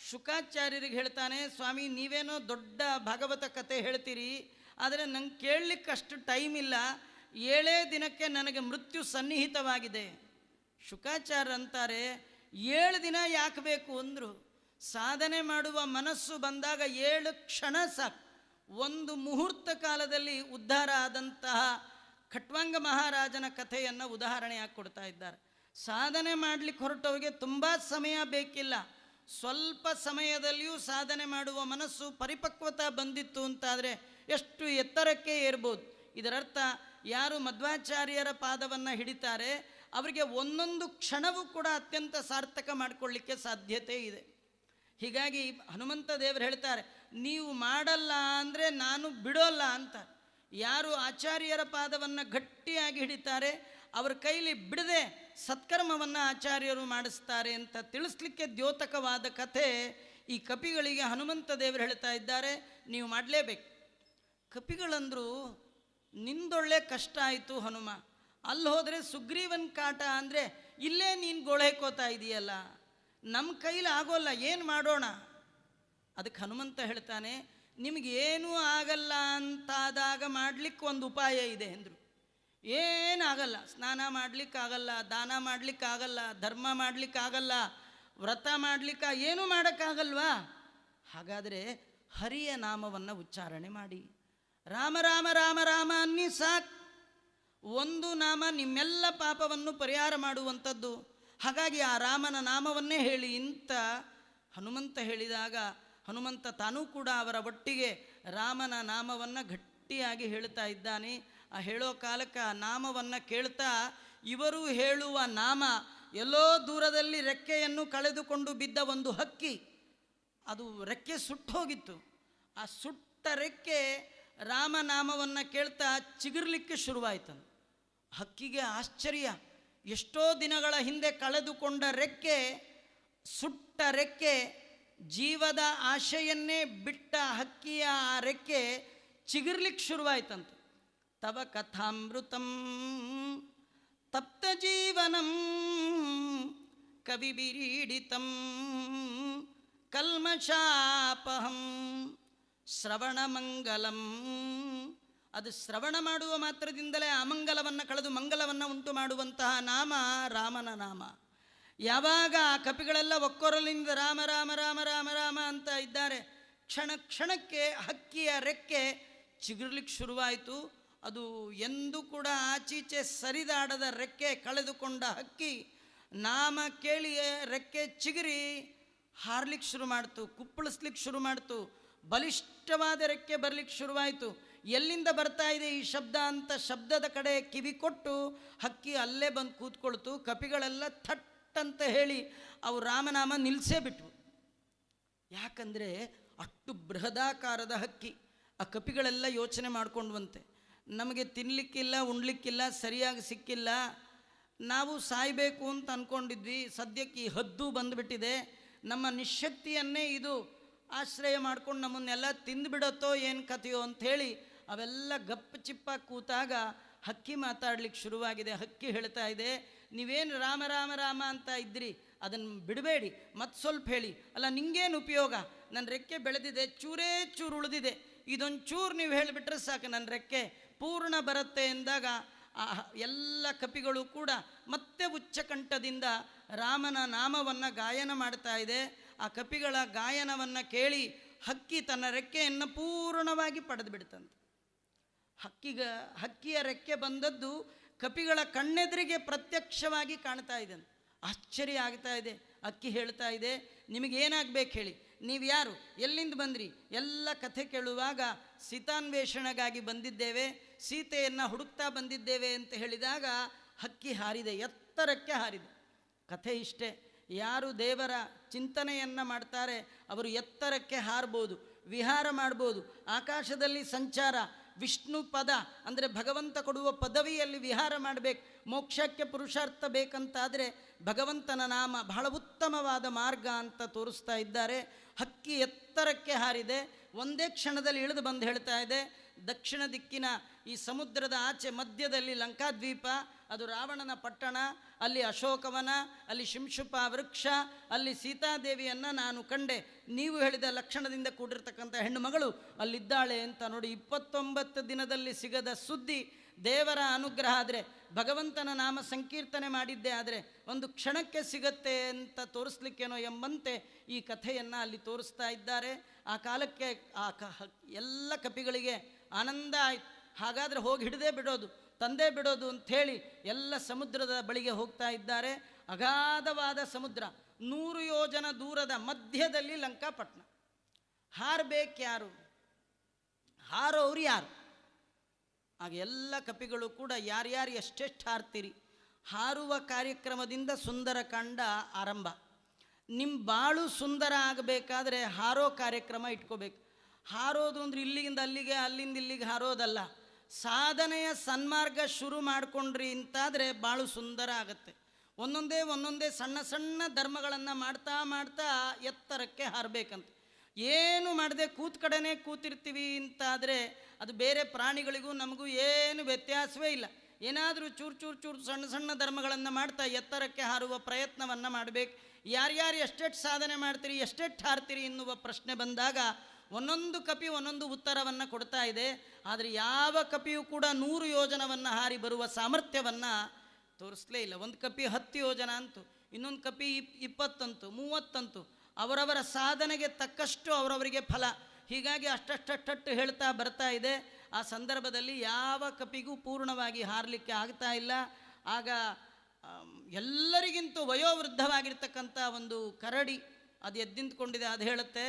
ಶುಕಾಚಾರ್ಯರಿಗೆ ಹೇಳ್ತಾನೆ, ಸ್ವಾಮಿ ನೀವೇನೋ ದೊಡ್ಡ ಭಾಗವತ ಕತೆ ಹೇಳ್ತೀರಿ, ಆದರೆ ನಂಗೆ ಕೇಳಲಿಕ್ಕೆ ಅಷ್ಟು ಟೈಮ್ ಇಲ್ಲ, 7 ದಿನಕ್ಕೆ ನನಗೆ ಮೃತ್ಯು ಸನ್ನಿಹಿತವಾಗಿದೆ. ಶುಕಾಚಾರ್ಯ ಅಂತಾರೆ 7 ದಿನ ಯಾಕೆ ಬೇಕು ಅಂದರು. ಸಾಧನೆ ಮಾಡುವ ಮನಸ್ಸು ಬಂದಾಗ 7 ಕ್ಷಣ ಸಾಕು. ಒಂದು ಮುಹೂರ್ತ ಕಾಲದಲ್ಲಿ ಉದ್ಧಾರ ಆದಂತಹ ಖಟ್ವಾಂಗ ಮಹಾರಾಜನ ಕಥೆಯನ್ನು ಉದಾಹರಣೆಯಾಗಿ ಕೊಡ್ತಾ ಇದ್ದಾರೆ. ಸಾಧನೆ ಮಾಡಲಿಕ್ಕೆ ಹೊರಟವರಿಗೆ ತುಂಬ ಸಮಯ ಬೇಕಿಲ್ಲ, ಸ್ವಲ್ಪ ಸಮಯದಲ್ಲಿಯೂ ಸಾಧನೆ ಮಾಡುವ ಮನಸ್ಸು ಪರಿಪಕ್ವತೆ ಬಂದಿತ್ತು ಅಂತಾದರೆ ಎಷ್ಟು ಎತ್ತರಕ್ಕೆ ಏರ್ಬೋದು. ಇದರರ್ಥ ಯಾರು ಮಧ್ವಾಚಾರ್ಯರ ಪಾದವನ್ನು ಹಿಡಿತಾರೆ ಅವರಿಗೆ ಒಂದೊಂದು ಕ್ಷಣವೂ ಕೂಡ ಅತ್ಯಂತ ಸಾರ್ಥಕ ಮಾಡಿಕೊಳ್ಳಿಕ್ಕೆ ಸಾಧ್ಯತೆ ಇದೆ. ಹೀಗಾಗಿ ಹನುಮಂತ ದೇವರು ಹೇಳ್ತಾರೆ, ನೀವು ಮಾಡಲ್ಲ ಅಂದರೆ ನಾನು ಬಿಡೋಲ್ಲ ಅಂತ. ಯಾರು ಆಚಾರ್ಯರ ಪಾದವನ್ನು ಗಟ್ಟಿಯಾಗಿ ಹಿಡಿತಾರೆ ಅವರ ಕೈಲಿ ಬಿಡದೆ ಸತ್ಕರ್ಮವನ್ನು ಆಚಾರ್ಯರು ಮಾಡಿಸ್ತಾರೆ ಅಂತ ತಿಳಿಸ್ಲಿಕ್ಕೆ ದ್ಯೋತಕವಾದ ಕಥೆ ಈ ಕಪಿಗಳಿಗೆ ಹನುಮಂತ ದೇವರು ಹೇಳ್ತಾ ಇದ್ದಾರೆ, ನೀವು ಮಾಡಲೇಬೇಕು. ಕಪಿಗಳಂದ್ರು ನಿಂದೊಳ್ಳೆ ಕಷ್ಟ ಆಯಿತು ಹನುಮ, ಅಲ್ಲಿ ಹೋದರೆ ಸುಗ್ರೀವನ್ ಕಾಟ ಅಂದರೆ ಇಲ್ಲೇ ನೀನು ಗೋಳೈಕೋತಾ ಇದೆಯಲ್ಲ, ನಮ್ಮ ಕೈಲಿ ಆಗೋಲ್ಲ, ಏನು ಮಾಡೋಣ? ಅದಕ್ಕೆ ಹನುಮಂತ ಹೇಳ್ತಾನೆ, ನಿಮಗೇನೂ ಆಗಲ್ಲ ಅಂತಾದಾಗ ಮಾಡಲಿಕ್ಕೆ ಒಂದು ಉಪಾಯ ಇದೆ ಅಂದರು. ಏನಾಗಲ್ಲ, ಸ್ನಾನ ಮಾಡಲಿಕ್ಕಾಗಲ್ಲ, ದಾನ ಮಾಡಲಿಕ್ಕಾಗಲ್ಲ, ಧರ್ಮ ಮಾಡಲಿಕ್ಕಾಗಲ್ಲ, ವ್ರತ ಮಾಡಲಿಕ್ಕೆ ಏನೂ ಮಾಡೋಕ್ಕಾಗಲ್ವಾ? ಹಾಗಾದರೆ ಹರಿಯ ನಾಮವನ್ನು ಉಚ್ಚಾರಣೆ ಮಾಡಿ, ರಾಮ ರಾಮ ರಾಮ ರಾಮ ಅನ್ನಿ ಸಾಕು. ಒಂದು ನಾಮ ನಿಮ್ಮೆಲ್ಲ ಪಾಪವನ್ನು ಪರಿಹಾರ ಮಾಡುವಂಥದ್ದು. ಹಾಗಾಗಿ ಆ ರಾಮನ ನಾಮವನ್ನೇ ಹೇಳಿ ಅಂತ ಹನುಮಂತ ಹೇಳಿದಾಗ ಹನುಮಂತ ತಾನೂ ಕೂಡ ಅವರ ಒಟ್ಟಿಗೆ ರಾಮನ ನಾಮವನ್ನು ಗಟ್ಟಿಯಾಗಿ ಹೇಳ್ತಾ ಇದ್ದಾನೆ. ಆ ಹೇಳೋ ಕಾಲಕ್ಕೆ ಆ ನಾಮವನ್ನು ಕೇಳ್ತಾ ಇವರು ಹೇಳುವ ನಾಮ ಎಲ್ಲೋ ದೂರದಲ್ಲಿ ರೆಕ್ಕೆಯನ್ನು ಕಳೆದುಕೊಂಡು ಬಿದ್ದ ಒಂದು ಹಕ್ಕಿ, ಅದು ರೆಕ್ಕೆ ಸುಟ್ಟೋಗಿತ್ತು. ಆ ಸುಟ್ಟ ರೆಕ್ಕೆ ರಾಮನಾಮವನ್ನು ಕೇಳ್ತಾ ಚಿಗುರ್ಲಿಕ್ಕೆ ಶುರುವಾಯ್ತಂದು. ಹಕ್ಕಿಗೆ ಆಶ್ಚರ್ಯ, ಎಷ್ಟೋ ದಿನಗಳ ಹಿಂದೆ ಕಳೆದುಕೊಂಡ ರೆಕ್ಕೆ, ಸುಟ್ಟ ರೆಕ್ಕೆ, ಜೀವದ ಆಶೆಯನ್ನೇ ಬಿಟ್ಟ ಹಕ್ಕಿಯ ಆ ರೆಕ್ಕೆ ಚಿಗುರ್ಲಿಕ್ಕೆ ಶುರುವಾಯ್ತಂತ. ತವ ಕಥಾಮೃತಂ ತಪ್ತ ಜೀವನಂ ಕವಿಬಿರೀಡಿತಂ ಕಲ್ಮಷಾಪಹಂ ಶ್ರವಣಮಂಗಲಂ. ಅದು ಶ್ರವಣ ಮಾಡುವ ಮಾತ್ರದಿಂದಲೇ ಅಮಂಗಲವನ್ನು ಕಳೆದು ಮಂಗಲವನ್ನು ಉಂಟು ಮಾಡುವಂತಹ ನಾಮ ರಾಮನ ನಾಮ. ಯಾವಾಗ ಆ ಕಪಿಗಳೆಲ್ಲ ಒಕ್ಕೊರಲಿಂದ ರಾಮ ರಾಮ ರಾಮ ರಾಮ ರಾಮ ಅಂತ ಇದ್ದಾರೆ, ಕ್ಷಣ ಕ್ಷಣಕ್ಕೆ ಹಕ್ಕಿಯ ರೆಕ್ಕೆ ಚಿಗುರ್ಲಿಕ್ಕೆ ಶುರುವಾಯಿತು. ಅದು ಎಂದೂ ಕೂಡ ಆಚೀಚೆ ಸರಿದಾಡದ ರೆಕ್ಕೆ ಕಳೆದುಕೊಂಡ ಹಕ್ಕಿ ನಾಮ ಕೇಳಿ ರೆಕ್ಕೆ ಚಿಗುರಿ ಹಾರ್ಲಿಕ್ಕೆ ಶುರು ಮಾಡ್ತು, ಕುಪ್ಪಳಿಸ್ಲಿಕ್ಕೆ ಶುರು ಮಾಡ್ತು, ಬಲಿಷ್ಠವಾದ ರೆಕ್ಕೆ ಬರಲಿಕ್ಕೆ ಶುರುವಾಯಿತು. ಎಲ್ಲಿಂದ ಬರ್ತಾ ಇದೆ ಈ ಶಬ್ದ ಅಂತ ಶಬ್ದದ ಕಡೆ ಕಿವಿ ಕೊಟ್ಟು ಹಕ್ಕಿ ಅಲ್ಲೇ ಬಂದು ಕೂತ್ಕೊಳ್ತು. ಕಪಿಗಳೆಲ್ಲ ಥಟ್ ಅಂತ ಹೇಳಿ ಅವು ರಾಮನಾಮ ನಿಲ್ಲಿಸೇ ಬಿಟ್ವು. ಯಾಕಂದರೆ ಅಷ್ಟು ಬೃಹದಾಕಾರದ ಹಕ್ಕಿ. ಆ ಕಪಿಗಳೆಲ್ಲ ಯೋಚನೆ ಮಾಡ್ಕೊಂಡ್ವಂತೆ, ನಮಗೆ ತಿನ್ನಲಿಕ್ಕಿಲ್ಲ, ಉಣ್ಲಿಕ್ಕಿಲ್ಲ, ಸರಿಯಾಗಿ ಸಿಕ್ಕಿಲ್ಲ, ನಾವು ಸಾಯಬೇಕು ಅಂತ ಅಂದ್ಕೊಂಡಿದ್ವಿ, ಸದ್ಯಕ್ಕೆ ಈ ಹದ್ದು ಬಂದುಬಿಟ್ಟಿದೆ, ನಮ್ಮ ನಿಶಕ್ತಿಯನ್ನೇ ಇದು ಆಶ್ರಯ ಮಾಡ್ಕೊಂಡು ನಮ್ಮನ್ನೆಲ್ಲ ತಿಂದುಬಿಡತ್ತೋ ಏನು ಕಥೆಯೋ ಅಂಥೇಳಿ ಅವೆಲ್ಲ ಗಪ್ಪು ಚಿಪ್ಪಾಗಿ ಕೂತಾಗ ಹಕ್ಕಿ ಮಾತಾಡ್ಲಿಕ್ಕೆ ಶುರುವಾಗಿದೆ. ಹಕ್ಕಿ ಹೇಳ್ತಾ ಇದೆ, ನೀವೇನು ರಾಮ ರಾಮ ರಾಮ ಅಂತ ಇದ್ರಿ, ಅದನ್ನು ಬಿಡಬೇಡಿ, ಮತ್ತು ಸ್ವಲ್ಪ ಹೇಳಿ. ಅಲ್ಲ ನಿಂಗೇನು ಉಪಯೋಗ, ನನ್ನ ರೆಕ್ಕೆ ಬೆಳೆದಿದೆ, ಚೂರೇ ಚೂರು ಉಳಿದಿದೆ, ಇದೊಂದು ಚೂರು ನೀವು ಹೇಳಿಬಿಟ್ರೆ ಸಾಕು, ನನ್ನ ರೆಕ್ಕೆ ಪೂರ್ಣ ಬರುತ್ತೆ ಎಂದಾಗ ಆ ಎಲ್ಲ ಕಪಿಗಳು ಕೂಡ ಮತ್ತೆ ಉಚ್ಚಕಂಠದಿಂದ ರಾಮನ ನಾಮವನ್ನು ಗಾಯನ ಮಾಡ್ತಾ ಇದೆ. ಆ ಕಪಿಗಳ ಗಾಯನವನ್ನು ಕೇಳಿ ಹಕ್ಕಿ ತನ್ನ ರೆಕ್ಕೆಯನ್ನು ಪೂರ್ಣವಾಗಿ ಪಡೆದು ಬಿಡ್ತಂತೆ. ಹಕ್ಕಿಯ ರೆಕ್ಕೆ ಬಂದದ್ದು ಕಪಿಗಳ ಕಣ್ಣೆದುರಿಗೆ ಪ್ರತ್ಯಕ್ಷವಾಗಿ ಕಾಣ್ತಾ ಇದೆ. ಆಶ್ಚರ್ಯ ಆಗ್ತಾ ಇದೆ. ಹಕ್ಕಿ ಹೇಳ್ತಾ ಇದೆ, ನಿಮಗೇನಾಗಬೇಕು ಹೇಳಿ, ನೀವು ಯಾರು, ಎಲ್ಲಿಂದ ಬಂದ್ರಿ, ಎಲ್ಲ ಕಥೆ ಕೇಳುವಾಗ ಸೀತಾನ್ವೇಷಣೆಗಾಗಿ ಬಂದಿದ್ದೇವೆ, ಸೀತೆಯನ್ನು ಹುಡುಕ್ತಾ ಬಂದಿದ್ದೇವೆ ಅಂತ ಹೇಳಿದಾಗ ಹಕ್ಕಿ ಹಾರಿದೆ, ಎತ್ತರಕ್ಕೆ ಹಾರಿದೆ. ಕಥೆ ಇಷ್ಟೇ, ಯಾರು ದೇವರ ಚಿಂತನೆಯನ್ನು ಮಾಡ್ತಾರೆ ಅವರು ಎತ್ತರಕ್ಕೆ ಹಾರ್ಬೋದು, ವಿಹಾರ ಮಾಡ್ಬೋದು, ಆಕಾಶದಲ್ಲಿ ಸಂಚಾರ, ವಿಷ್ಣು ಪದ ಅಂದರೆ ಭಗವಂತ ಕೊಡುವ ಪದವಿಯಲ್ಲಿ ವಿಹಾರ ಮಾಡಬೇಕು. ಮೋಕ್ಷಕ್ಕೆ ಪುರುಷಾರ್ಥ ಬೇಕಂತಾದರೆ ಭಗವಂತನ ನಾಮ ಬಹಳ ಉತ್ತಮವಾದ ಮಾರ್ಗ ಅಂತ ತೋರಿಸ್ತಾ ಇದ್ದಾರೆ. ಹಕ್ಕಿ ಎತ್ತರಕ್ಕೆ ಹಾರಿದೆ, ಒಂದೇ ಕ್ಷಣದಲ್ಲಿ ಇಳಿದು ಬಂದು ಹೇಳ್ತಾ ಇದೆ, ದಕ್ಷಿಣ ದಿಕ್ಕಿನ ಈ ಸಮುದ್ರದ ಆಚೆ ಮಧ್ಯದಲ್ಲಿ ಲಂಕಾದ್ವೀಪ, ಅದು ರಾವಣನ ಪಟ್ಟಣ, ಅಲ್ಲಿ ಅಶೋಕವನ, ಅಲ್ಲಿ ಶಿಂಶುಪ ವೃಕ್ಷ, ಅಲ್ಲಿ ಸೀತಾದೇವಿಯನ್ನು ನಾನು ಕಂಡೆ. ನೀವು ಹೇಳಿದ ಲಕ್ಷಣದಿಂದ ಕೂಡಿರ್ತಕ್ಕಂಥ ಹೆಣ್ಣು ಮಗಳು ಅಲ್ಲಿದ್ದಾಳೆ ಅಂತ ನೋಡಿ. 29 ದಿನದಲ್ಲಿ ಸಿಗದ ಸುದ್ದಿ ದೇವರ ಅನುಗ್ರಹ ಆದರೆ, ಭಗವಂತನ ನಾಮ ಸಂಕೀರ್ತನೆ ಮಾಡಿದ್ದೇ ಆದರೆ ಒಂದು ಕ್ಷಣಕ್ಕೆ ಸಿಗತ್ತೆ ಅಂತ ತೋರಿಸ್ಲಿಕ್ಕೇನೋ ಎಂಬಂತೆ ಈ ಕಥೆಯನ್ನು ಅಲ್ಲಿ ತೋರಿಸ್ತಾ ಇದ್ದಾರೆ. ಆ ಕಾಲಕ್ಕೆ ಎಲ್ಲ ಕಪಿಗಳಿಗೆ ಆನಂದ ಆಯ್ತು. ಹಾಗಾದರೆ ಹೋಗಿ ಹಿಡದೇ ಬಿಡೋದು, ತಂದೆ ಬಿಡೋದು ಅಂಥೇಳಿ ಎಲ್ಲ ಸಮುದ್ರದ ಬಳಿಗೆ ಹೋಗ್ತಾ ಇದ್ದಾರೆ. ಅಗಾಧವಾದ ಸಮುದ್ರ, 100 ಯೋಜನ ದೂರದ ಮಧ್ಯದಲ್ಲಿ ಲಂಕಾಪಟ್ಟಣ. ಹಾರಬೇಕು ಯಾರು? ಹಾರೋರು ಯಾರು? ಆಗ ಎಲ್ಲ ಕಪಿಗಳು ಕೂಡ ಯಾರ್ಯಾರು ಎಷ್ಟೆಷ್ಟು ಹಾರ್ತೀರಿ, ಹಾರುವ ಕಾರ್ಯಕ್ರಮದಿಂದ ಸುಂದರಕಾಂಡ ಆರಂಭ. ನಿಮ್ಮ ಬಾಳು ಸುಂದರ ಆಗಬೇಕಾದ್ರೆ ಹಾರೋ ಕಾರ್ಯಕ್ರಮ ಇಟ್ಕೋಬೇಕು. ಹಾರೋದು ಅಂದ್ರೆ ಇಲ್ಲಿಂದ ಅಲ್ಲಿಗೆ, ಅಲ್ಲಿಂದ ಇಲ್ಲಿಗೆ ಹಾರೋದಲ್ಲ. ಸಾಧನೆಯ ಸನ್ಮಾರ್ಗ ಶುರು ಮಾಡಿಕೊಂಡ್ರಿ ಅಂತಾದರೆ ಬಾಳು ಸುಂದರ ಆಗುತ್ತೆ. ಒಂದೊಂದೇ ಸಣ್ಣ ಸಣ್ಣ ಧರ್ಮಗಳನ್ನು ಮಾಡ್ತಾ ಮಾಡ್ತಾ ಎತ್ತರಕ್ಕೆ ಹಾರಬೇಕಂತ. ಏನು ಮಾಡದೆ ಕೂತ್ ಕಡೆನೇ ಕೂತಿರ್ತೀವಿ ಅಂತಾದರೆ ಅದು ಬೇರೆ ಪ್ರಾಣಿಗಳಿಗೂ ನಮಗೂ ಏನು ವ್ಯತ್ಯಾಸವೇ ಇಲ್ಲ. ಏನಾದರೂ ಚೂರು ಸಣ್ಣ ಸಣ್ಣ ಧರ್ಮಗಳನ್ನು ಮಾಡ್ತಾ ಎತ್ತರಕ್ಕೆ ಹಾರುವ ಪ್ರಯತ್ನವನ್ನು ಮಾಡಬೇಕು. ಯಾರ್ಯಾರು ಎಷ್ಟೆಷ್ಟು ಸಾಧನೆ ಮಾಡ್ತೀರಿ, ಎಷ್ಟೆಷ್ಟು ಹಾರ್ತೀರಿ ಎನ್ನುವ ಪ್ರಶ್ನೆ ಬಂದಾಗ ಒಂದೊಂದು ಕಪಿ ಒಂದೊಂದು ಉತ್ತರವನ್ನು ಕೊಡ್ತಾ ಇದೆ. ಆದರೆ ಯಾವ ಕಪಿಯೂ ಕೂಡ 100 ಯೋಜನವನ್ನು ಹಾರಿ ಬರುವ ಸಾಮರ್ಥ್ಯವನ್ನು ತೋರಿಸಲೇ ಇಲ್ಲ. ಒಂದು ಕಪಿ 10 ಯೋಜನ ಅಂತು, ಇನ್ನೊಂದು ಕಪಿ 20 ಅಂತು, 30 ಅಂತು. ಅವರವರ ಸಾಧನೆಗೆ ತಕ್ಕಷ್ಟು ಅವರವರಿಗೆ ಫಲ. ಹೀಗಾಗಿ ಅಷ್ಟಷ್ಟು ಹೇಳ್ತಾ ಬರ್ತಾ ಇದೆ. ಆ ಸಂದರ್ಭದಲ್ಲಿ ಯಾವ ಕಪಿಗೂ ಪೂರ್ಣವಾಗಿ ಹಾರಲಿಕ್ಕೆ ಆಗ್ತಾ ಇಲ್ಲ. ಆಗ ಎಲ್ಲರಿಗಿಂತೂ ವಯೋವೃದ್ಧವಾಗಿರ್ತಕ್ಕಂಥ ಒಂದು ಕರಡಿ ಅದು ಎದ್ದಿಂತ್ಕೊಂಡಿದೆ. ಅದು ಹೇಳುತ್ತೆ,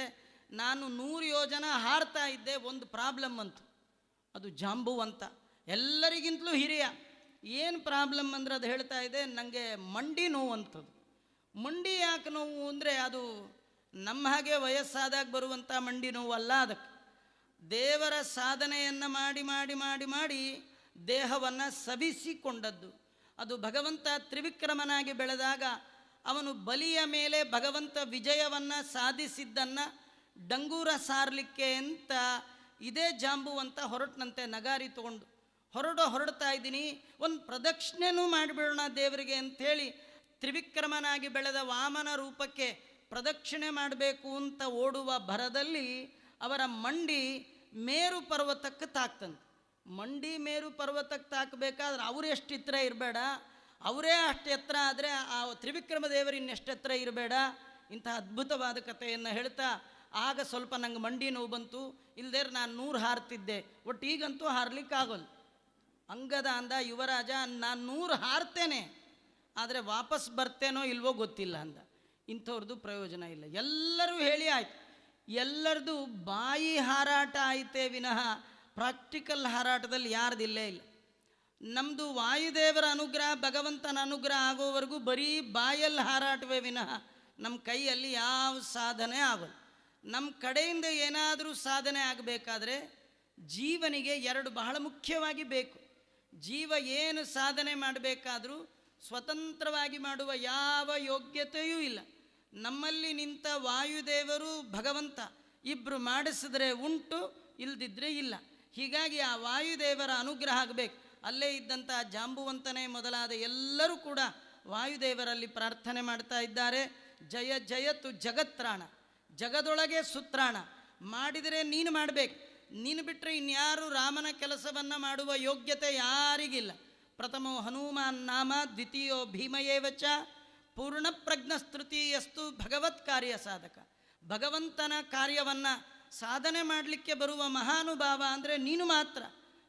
ನಾನು 100 ಯೋಜನ ಹಾರ್ತಾ ಇದ್ದೆ, ಒಂದು ಪ್ರಾಬ್ಲಮ್ ಅಂತು, ಅದು ಜಾಂಬುವಂತ, ಎಲ್ಲರಿಗಿಂತಲೂ ಹಿರಿಯ. ಏನು ಪ್ರಾಬ್ಲಮ್ ಅಂದರೆ ಅದು ಹೇಳ್ತಾ ಇದೆ, ನನಗೆ ಮಂಡಿ ನೋವು ಅಂತದ್ದು. ಮಂಡಿ ಯಾಕೆ ನೋವು ಅಂದರೆ ಅದು ನಮ್ಮ ಹಾಗೆ ವಯಸ್ಸಾದಾಗ ಬರುವಂಥ ಮಂಡಿ ನೋವಲ್ಲ. ಅದಕ್ಕೆ ದೇವರ ಸಾಧನೆಯನ್ನು ಮಾಡಿ ಮಾಡಿ ಮಾಡಿ ಮಾಡಿ ದೇಹವನ್ನು ಸವಿಸಿಕೊಂಡದ್ದು. ಅದು ಭಗವಂತ ತ್ರಿವಿಕ್ರಮನಾಗಿ ಬೆಳೆದಾಗ ಅವನು ಬಲಿಯ ಮೇಲೆ ಭಗವಂತ ವಿಜಯವನ್ನು ಸಾಧಿಸಿದ್ದನ್ನು ಡಂಗೂರ ಸಾರಲಿಕ್ಕೆ ಅಂತ ಇದೇ ಜಾಂಬುವಂತ ಹೊರಟನಂತೆ. ನಗಾರಿ ತಗೊಂಡು ಹೊರಡ್ತಾ ಇದ್ದೀನಿ, ಒಂದು ಪ್ರದಕ್ಷಿಣೆನೂ ಮಾಡಿಬಿಡೋಣ ದೇವರಿಗೆ ಅಂಥೇಳಿ ತ್ರಿವಿಕ್ರಮನಾಗಿ ಬೆಳೆದ ವಾಮನ ರೂಪಕ್ಕೆ ಪ್ರದಕ್ಷಿಣೆ ಮಾಡಬೇಕು ಅಂತ ಓಡುವ ಭರದಲ್ಲಿ ಅವರ ಮಂಡಿ ಮೇರು ಪರ್ವತಕ್ಕೆ ತಾಕ್ತಂತೆ. ಮಂಡಿ ಮೇರು ಪರ್ವತಕ್ಕೆ ತಾಕಬೇಕಾದ್ರೆ ಅವರು ಎಷ್ಟು ಎತ್ತರ ಇರಬೇಡ, ಅವರೇ ಅಷ್ಟು ಎತ್ತರ ಆದರೆ ಆ ತ್ರಿವಿಕ್ರಮ ದೇವರು ಇನ್ನೆಷ್ಟು ಎತ್ತರ ಇರಬೇಡ. ಇಂಥ ಅದ್ಭುತವಾದ ಕಥೆಯನ್ನು ಹೇಳ್ತಾ ಆಗ ಸ್ವಲ್ಪ ನಂಗೆ ಮಂಡಿ ನೋವು ಬಂತು, ಇಲ್ಲದೇ ನಾನು 100 ಹಾರ್ತಿದ್ದೆ, ಒಟ್ಟು ಈಗಂತೂ ಹಾರ್ಲಿಕ್ಕಾಗೋಲ್ಲ. ಅಂಗದ ಅಂದ, ಯುವರಾಜ ನಾನು 100 ಹಾರ್ತೇನೆ, ಆದರೆ ವಾಪಸ್ ಬರ್ತೇನೋ ಇಲ್ವೋ ಗೊತ್ತಿಲ್ಲ ಅಂದ. ಇಂಥವ್ರದ್ದು ಪ್ರಯೋಜನ ಇಲ್ಲ. ಎಲ್ಲರೂ ಹೇಳಿ ಆಯ್ತು, ಎಲ್ಲರದು ಬಾಯಿ ಹಾರಾಟ ಆಯಿತೇ ವಿನಃ ಪ್ರಾಕ್ಟಿಕಲ್ ಹಾರಾಟದಲ್ಲಿ ಯಾರ್ದಿಲ್ಲೇ ಇಲ್ಲ. ನಮ್ಮದು ವಾಯುದೇವರ ಅನುಗ್ರಹ, ಭಗವಂತನ ಅನುಗ್ರಹ ಆಗೋವರೆಗೂ ಬರೀ ಬಾಯಲ್ಲಿ ಹಾರಾಟವೇ ವಿನಃ ನಮ್ಮ ಕೈಯಲ್ಲಿ ಯಾವ ಸಾಧನೆ ಆಗೋಲ್ಲ. ನಮ್ಮ ಕಡೆಯಿಂದ ಏನಾದರೂ ಸಾಧನೆ ಆಗಬೇಕಾದ್ರೆ ಜೀವನಿಗೆ 2 ಬಹಳ ಮುಖ್ಯವಾಗಿ ಬೇಕು. ಜೀವ ಏನು ಸಾಧನೆ ಮಾಡಬೇಕಾದ್ರೂ ಸ್ವತಂತ್ರವಾಗಿ ಮಾಡುವ ಯಾವ ಯೋಗ್ಯತೆಯೂ ಇಲ್ಲ. ನಮ್ಮಲ್ಲಿ ನಿಂತ ವಾಯುದೇವರು ಭಗವಂತ ಇಬ್ಬರು ಮಾಡಿಸಿದ್ರೆ ಉಂಟು, ಇಲ್ದಿದ್ರೆ ಇಲ್ಲ. ಹೀಗಾಗಿ ಆ ವಾಯುದೇವರ ಅನುಗ್ರಹ ಆಗಬೇಕು. ಅಲ್ಲೇ ಇದ್ದಂಥ ಜಾಂಬುವಂತನೇ ಮೊದಲಾದ ಎಲ್ಲರೂ ಕೂಡ ವಾಯುದೇವರಲ್ಲಿ ಪ್ರಾರ್ಥನೆ ಮಾಡ್ತಾ ಇದ್ದಾರೆ. ಜಯ ಜಯತು ಜಗತ್ರಾಣ, ಜಗದೊಳಗೆ ಸುತ್ರಾಣ. ಮಾಡಿದರೆ ನೀನು ಮಾಡಬೇಕು, ನೀನು ಬಿಟ್ಟರೆ ಇನ್ಯಾರು ರಾಮನ ಕೆಲಸವನ್ನು ಮಾಡುವ ಯೋಗ್ಯತೆ ಯಾರಿಗಿಲ್ಲ. ಪ್ರಥಮೋ ಹನುಮಾನ್ ನಾಮ, ದ್ವಿತೀಯೋ ಭೀಮಯೇವಚ, ಪೂರ್ಣ ಪ್ರಜ್ಞಸ್ತೃತೀಯಸ್ತು ಭಗವತ್ ಕಾರ್ಯ ಸಾಧಕ. ಭಗವಂತನ ಕಾರ್ಯವನ್ನು ಸಾಧನೆ ಮಾಡಲಿಕ್ಕೆ ಬರುವ ಮಹಾನುಭಾವ ಅಂದರೆ ನೀನು ಮಾತ್ರ.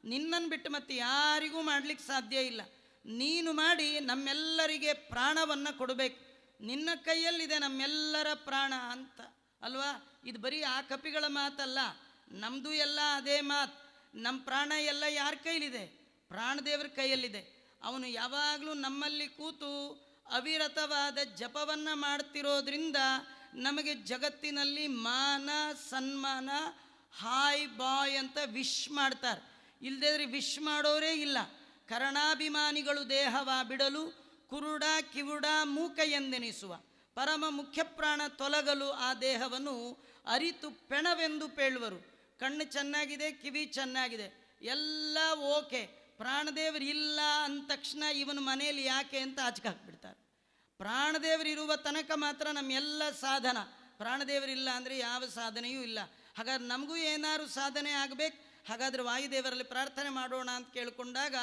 ನಿನ್ನನ್ನು ಬಿಟ್ಟು ಮತ್ತೆ ಯಾರಿಗೂ ಮಾಡಲಿಕ್ಕೆ ಸಾಧ್ಯ ಇಲ್ಲ. ನೀನು ಮಾಡಿ ನಮ್ಮೆಲ್ಲರಿಗೆ ಪ್ರಾಣವನ್ನು ಕೊಡಬೇಕು. ನಿನ್ನ ಕೈಯಲ್ಲಿದೆ ನಮ್ಮೆಲ್ಲರ ಪ್ರಾಣ ಅಂತ ಅಲ್ವಾ. ಇದು ಬರೀ ಆ ಕಪಿಗಳ ಮಾತಲ್ಲ, ನಮ್ಮದು ಎಲ್ಲ ಅದೇ ಮಾತು. ನಮ್ಮ ಪ್ರಾಣ ಎಲ್ಲ ಯಾರ ಕೈಲಿದೆ? ಪ್ರಾಣದೇವರ ಕೈಯಲ್ಲಿದೆ. ಅವನು ಯಾವಾಗಲೂ ನಮ್ಮಲ್ಲಿ ಕೂತು ಅವಿರತವಾದ ಜಪವನ್ನು ಮಾಡ್ತಿರೋದ್ರಿಂದ ನಮಗೆ ಜಗತ್ತಿನಲ್ಲಿ ಮಾನ ಸನ್ಮಾನ, ಹಾಯ್ ಬಾಯ್ ಅಂತ ವಿಶ್ ಮಾಡ್ತಾರೆ. ಇಲ್ಲದೇ ವಿಶ್ ಮಾಡೋರೇ ಇಲ್ಲ. ಕರ್ಣಾಭಿಮಾನಿಗಳು ದೇಹವ ಬಿಡಲು ಕುರುಡ ಕಿವುಡ ಮೂಕ ಎಂದೆನಿಸುವ ಪರಮ ಮುಖ್ಯ ಪ್ರಾಣ ತೊಲಗಲು ಆ ದೇಹವನ್ನು ಅರಿತು ಪೆಣವೆಂದು ಪೇಳುವರು. ಕಣ್ಣು ಚೆನ್ನಾಗಿದೆ, ಕಿವಿ ಚೆನ್ನಾಗಿದೆ, ಎಲ್ಲ ಓಕೆ, ಪ್ರಾಣದೇವರು ಇಲ್ಲ ಅಂದ ತಕ್ಷಣ ಇವನ ಮನೆಯಲ್ಲಿ ಯಾಕೆ ಅಂತ ಆಚೆ ಹಾಕ್ಬಿಡ್ತಾರೆ. ಪ್ರಾಣದೇವರು ಇರುವ ತನಕ ಮಾತ್ರ ನಮ್ಮೆಲ್ಲ ಸಾಧನ. ಪ್ರಾಣದೇವರಿಲ್ಲ ಅಂದರೆ ಯಾವ ಸಾಧನೆಯೂ ಇಲ್ಲ. ಹಾಗಾದ್ರೆ ನಮಗೂ ಏನಾದ್ರು ಸಾಧನೆ ಆಗಬೇಕು. ಹಾಗಾದರೆ ವಾಯುದೇವರಲ್ಲಿ ಪ್ರಾರ್ಥನೆ ಮಾಡೋಣ ಅಂತ ಕೇಳಿಕೊಂಡಾಗ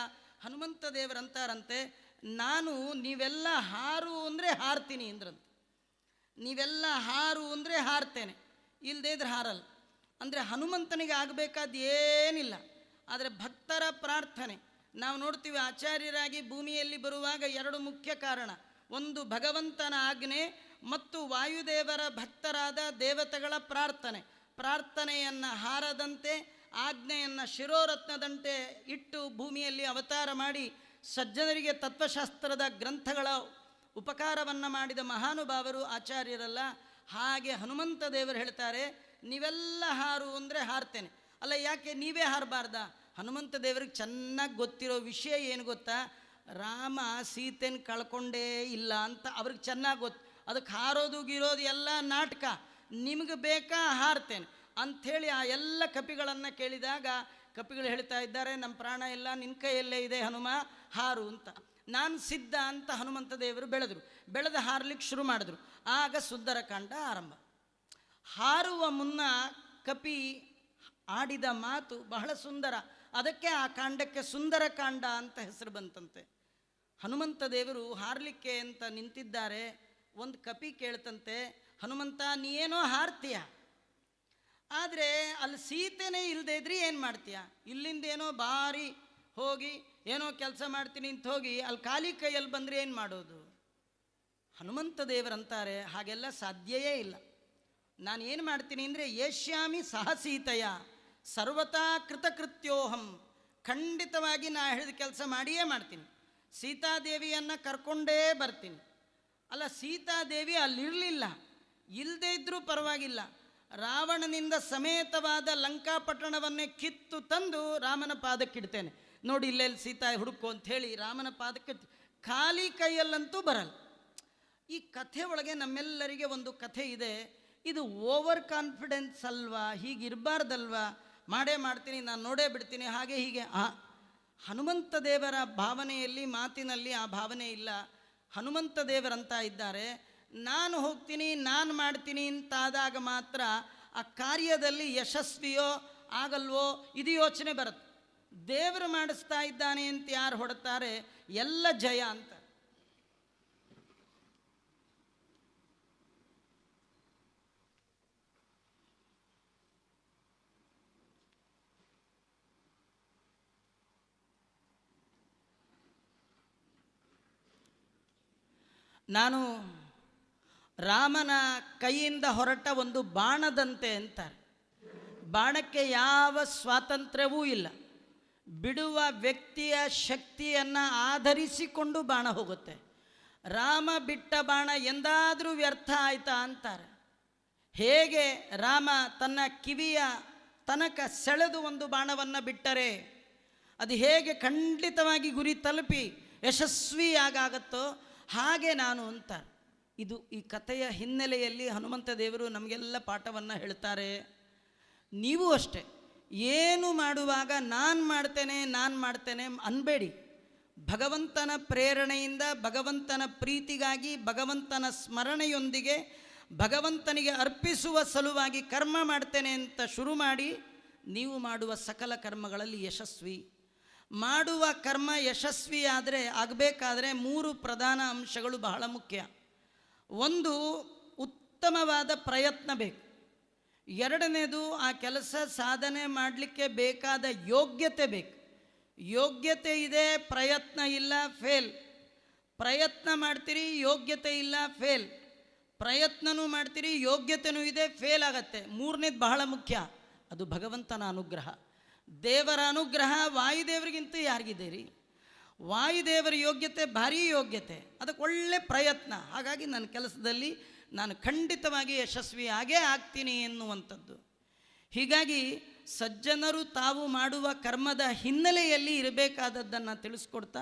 ಹನುಮಂತ ದೇವರಂತಾರಂತೆ, ನಾನು ನೀವೆಲ್ಲ ಹಾರು ಅಂದರೆ ಹಾರ್ತೀನಿ ಅಂದ್ರಂತೆ. ನೀವೆಲ್ಲ ಹಾರು ಅಂದರೆ ಹಾರ್ತೇನೆ, ಇಲ್ಲದೇ ಇದ್ರೆ ಹಾರಲ್ಲ. ಅಂದರೆ ಹನುಮಂತನಿಗೆ ಆಗಬೇಕಾದ ಏನಿಲ್ಲ. ಆದರೆ ಭಕ್ತರ ಪ್ರಾರ್ಥನೆ ನಾವು ನೋಡ್ತೀವಿ. ಆಚಾರ್ಯರಾಗಿ ಭೂಮಿಯಲ್ಲಿ ಬರುವಾಗ ಎರಡು ಮುಖ್ಯ ಕಾರಣ. ಒಂದು ಭಗವಂತನ ಆಜ್ಞೆ ಮತ್ತು ವಾಯುದೇವರ ಭಕ್ತರಾದ ದೇವತೆಗಳ ಪ್ರಾರ್ಥನೆ. ಪ್ರಾರ್ಥನೆಯನ್ನು ಹಾರದಂತೆ ಆಜ್ಞೆಯನ್ನು ಶಿರೋರತ್ನದಂತೆ ಇಟ್ಟು ಭೂಮಿಯಲ್ಲಿ ಅವತಾರ ಮಾಡಿ ಸಜ್ಜನರಿಗೆ ತತ್ವಶಾಸ್ತ್ರದ ಗ್ರಂಥಗಳ ಉಪಕಾರವನ್ನು ಮಾಡಿದ ಮಹಾನುಭಾವರು ಆಚಾರ್ಯರಲ್ಲ. ಹಾಗೆ ಹನುಮಂತ ದೇವರು ಹೇಳ್ತಾರೆ, ನೀವೆಲ್ಲ ಹಾರು ಅಂದರೆ ಹಾರ್ತೇನೆ. ಅಲ್ಲ, ಯಾಕೆ ನೀವೇ ಹಾರಬಾರ್ದ? ಹನುಮಂತ ದೇವರಿಗೆ ಚೆನ್ನಾಗಿ ಗೊತ್ತಿರೋ ವಿಷಯ ಏನು ಗೊತ್ತಾ? ರಾಮ ಸೀತೆನ ಕಳ್ಕೊಂಡೇ ಇಲ್ಲ ಅಂತ ಅವ್ರಿಗೆ ಚೆನ್ನಾಗಿ ಗೊತ್ತು. ಅದಕ್ಕೆ ಹಾರೋದು ಗಿರೋದು ಎಲ್ಲ ನಾಟಕ. ನಿಮಗೆ ಬೇಕಾ ಹಾರ್ತೇನೆ ಅಂಥೇಳಿ ಆ ಎಲ್ಲ ಕಪಿಗಳನ್ನು ಕೇಳಿದಾಗ ಕಪಿಗಳು ಹೇಳ್ತಾ ಇದ್ದಾರೆ, ನಮ್ಮ ಪ್ರಾಣ ಎಲ್ಲ ನಿನ್ನ ಕೈಯಲ್ಲೇ ಇದೆ ಹನುಮ, ಹಾರು ಅಂತ. ನಾನು ಸಿದ್ಧ ಅಂತ ಹನುಮಂತ ದೇವರು ಬೆಳೆದು ಹಾರಲಿಕ್ಕೆ ಶುರು ಮಾಡಿದ್ರು. ಆಗ ಸುಂದರಕಾಂಡ ಆರಂಭ. ಹಾರುವ ಮುನ್ನ ಕಪಿ ಆಡಿದ ಮಾತು ಬಹಳ ಸುಂದರ. ಅದಕ್ಕೆ ಆ ಕಾಂಡಕ್ಕೆ ಸುಂದರಕಾಂಡ ಅಂತ ಹೆಸರು ಬಂತಂತೆ. ಹನುಮಂತ ದೇವರು ಹಾರಲಿಕ್ಕೆ ಅಂತ ನಿಂತಿದ್ದಾರೆ. ಒಂದು ಕಪಿ ಕೇಳ್ತಂತೆ, ಹನುಮಂತ ನೀ ಏನೋ ಹಾರ್ತೀಯ, ಆದರೆ ಅಲ್ಲಿ ಸೀತೆನೇ ಇಲ್ಲದೆ ಇದ್ರಿ ಏನು ಮಾಡ್ತೀಯ? ಇಲ್ಲಿಂದ ಏನೋ ಬಾರಿ ಹೋಗಿ ಏನೋ ಕೆಲಸ ಮಾಡ್ತೀನಿ ಅಂತ ಹೋಗಿ ಅಲ್ಲಿ ಖಾಲಿ ಕೈಯಲ್ಲಿ ಬಂದರೆ ಏನು ಮಾಡೋದು? ಹನುಮಂತ ದೇವರಂತಾರೆ, ಹಾಗೆಲ್ಲ ಸಾಧ್ಯವೇ ಇಲ್ಲ. ನಾನು ಏನು ಮಾಡ್ತೀನಿ ಅಂದರೆ ಯಶ್ಯಾಮಿ ಸಹ ಸೀತೆಯ ಸರ್ವತಾ ಕೃತಕೃತ್ಯೋಹಂ. ಖಂಡಿತವಾಗಿ ನಾ ಹೇಳಿದ ಕೆಲಸ ಮಾಡಿಯೇ ಮಾಡ್ತೀನಿ. ಸೀತಾದೇವಿಯನ್ನು ಕರ್ಕೊಂಡೇ ಬರ್ತೀನಿ. ಅಲ್ಲ, ಸೀತಾದೇವಿ ಅಲ್ಲಿರಲಿಲ್ಲ, ಇಲ್ಲದೇ ಇದ್ದರೂ ಪರವಾಗಿಲ್ಲ. ರಾವಣನಿಂದ ಸಮೇತವಾದ ಲಂಕಾಪಟ್ಟಣವನ್ನೇ ಕಿತ್ತು ತಂದು ರಾಮನ ಪಾದಕ್ಕಿಡ್ತೇನೆ. ನೋಡಿ ಇಲ್ಲೆಲ್ಲಿ ಸೀತಾ ಹುಡುಕು ಅಂಥೇಳಿ ರಾಮನ ಪಾದಕ್ಕೆ ಖಾಲಿ ಕೈಯಲ್ಲಂತೂ ಬರಲ್ಲ. ಈ ಕಥೆ ಒಳಗೆ ನಮ್ಮೆಲ್ಲರಿಗೆ ಒಂದು ಕಥೆ ಇದೆ. ಇದು ಓವರ್ ಕಾನ್ಫಿಡೆನ್ಸ್ ಅಲ್ವಾ? ಹೀಗಿರಬಾರ್ದಲ್ವಾ? ಮಾಡೇ ಮಾಡ್ತೀನಿ, ನಾನು ನೋಡೇ ಬಿಡ್ತೀನಿ, ಹಾಗೆ ಹೀಗೆ. ಹನುಮಂತ ದೇವರ ಭಾವನೆಯಲ್ಲಿ, ಮಾತಿನಲ್ಲಿ ಆ ಭಾವನೆ ಇಲ್ಲ. ಹನುಮಂತ ದೇವರಂತ ಇದ್ದಾರೆ, ನಾನು ಹೋಗ್ತೀನಿ, ನಾನು ಮಾಡ್ತೀನಿ ಅಂತಾದಾಗ ಮಾತ್ರ ಆ ಕಾರ್ಯದಲ್ಲಿ ಯಶಸ್ವಿಯೋ ಆಗಲ್ವೋ ಇದು ಯೋಚನೆ ಬರುತ್ತೆ. ದೇವರು ಮಾಡಿಸ್ತಾ ಇದ್ದಾನೆ ಅಂತ ಯಾರು ಹೊಡ್ತಾರೆ ಎಲ್ಲ ಜಯ ಅಂತ. ನಾನು ರಾಮನ ಕೈಯಿಂದ ಹೊರಟ ಒಂದು ಬಾಣದಂತೆ ಅಂತಾರೆ. ಬಾಣಕ್ಕೆ ಯಾವ ಸ್ವಾತಂತ್ರ್ಯವೂ ಇಲ್ಲ. ಬಿಡುವ ವ್ಯಕ್ತಿಯ ಶಕ್ತಿಯನ್ನು ಆಧರಿಸಿಕೊಂಡು ಬಾಣ ಹೋಗುತ್ತೆ. ರಾಮ ಬಿಟ್ಟ ಬಾಣ ಎಂದಾದರೂ ವ್ಯರ್ಥ ಆಯ್ತಾ ಅಂತಾರೆ. ಹೇಗೆ ರಾಮ ತನ್ನ ಕಿವಿಯ ತನಕ ಸೆಳೆದು ಒಂದು ಬಾಣವನ್ನು ಬಿಟ್ಟರೆ ಅದು ಹೇಗೆ ಖಂಡಿತವಾಗಿ ಗುರಿ ತಲುಪಿ ಯಶಸ್ವಿಯಾಗತ್ತೋ ಹಾಗೆ ನಾನು ಅಂತಾರೆ. ಇದು ಈ ಕಥೆಯ ಹಿನ್ನೆಲೆಯಲ್ಲಿ ಹನುಮಂತ ದೇವರು ನಮಗೆಲ್ಲ ಪಾಠವನ್ನು ಹೇಳ್ತಾರೆ. ನೀವು ಅಷ್ಟೇ, ಏನು ಮಾಡುವಾಗ ನಾನು ಮಾಡ್ತೇನೆ ಅನ್ಬೇಡಿ. ಭಗವಂತನ ಪ್ರೇರಣೆಯಿಂದ, ಭಗವಂತನ ಪ್ರೀತಿಗಾಗಿ, ಭಗವಂತನ ಸ್ಮರಣೆಯೊಂದಿಗೆ ಭಗವಂತನಿಗೆ ಅರ್ಪಿಸುವ ಸಲುವಾಗಿ ಕರ್ಮ ಮಾಡ್ತೇನೆ ಅಂತ ಶುರು ಮಾಡಿ ನೀವು ಮಾಡುವ ಸಕಲ ಕರ್ಮಗಳಲ್ಲಿ ಯಶಸ್ವಿ. ಮಾಡುವ ಕರ್ಮ ಆಗಬೇಕಾದ್ರೆ 3 ಪ್ರಧಾನ ಅಂಶಗಳು ಬಹಳ ಮುಖ್ಯ. ಒಂದು, ಉತ್ತಮವಾದ ಪ್ರಯತ್ನ ಬೇಕು. ಎರಡನೇದು, ಆ ಕೆಲಸ ಸಾಧನೆ ಮಾಡಲಿಕ್ಕೆ ಬೇಕಾದ ಯೋಗ್ಯತೆ ಬೇಕು. ಯೋಗ್ಯತೆ ಇದೆ, ಪ್ರಯತ್ನ ಇಲ್ಲ, ಫೇಲ್. ಪ್ರಯತ್ನ ಮಾಡ್ತೀರಿ, ಯೋಗ್ಯತೆ ಇಲ್ಲ, ಫೇಲ್. ಪ್ರಯತ್ನನೂ ಮಾಡ್ತೀರಿ, ಯೋಗ್ಯತೆಯೂ ಇದೆ, ಫೇಲ್ ಆಗತ್ತೆ. ಮೂರನೇದು ಬಹಳ ಮುಖ್ಯ, ಅದು ಭಗವಂತನ ಅನುಗ್ರಹ. ದೇವರ ಅನುಗ್ರಹ ವಾಯುದೇವರಿಗಿಂತ ಯಾರಿಗಿದೆ ರೀ? ವಾಯುದೇವರ ಯೋಗ್ಯತೆ ಭಾರೀ ಯೋಗ್ಯತೆ, ಅದಕ್ಕೆ ಒಳ್ಳೆ ಪ್ರಯತ್ನ. ಹಾಗಾಗಿ ನನ್ನ ಕೆಲಸದಲ್ಲಿ ನಾನು ಖಂಡಿತವಾಗಿ ಯಶಸ್ವಿ ಆಗೇ ಆಗ್ತೀನಿ ಎನ್ನುವಂಥದ್ದು. ಹೀಗಾಗಿ ಸಜ್ಜನರು ತಾವು ಮಾಡುವ ಕರ್ಮದ ಹಿನ್ನೆಲೆಯಲ್ಲಿ ಇರಬೇಕಾದದ್ದನ್ನು ತಿಳಿಸ್ಕೊಡ್ತಾ,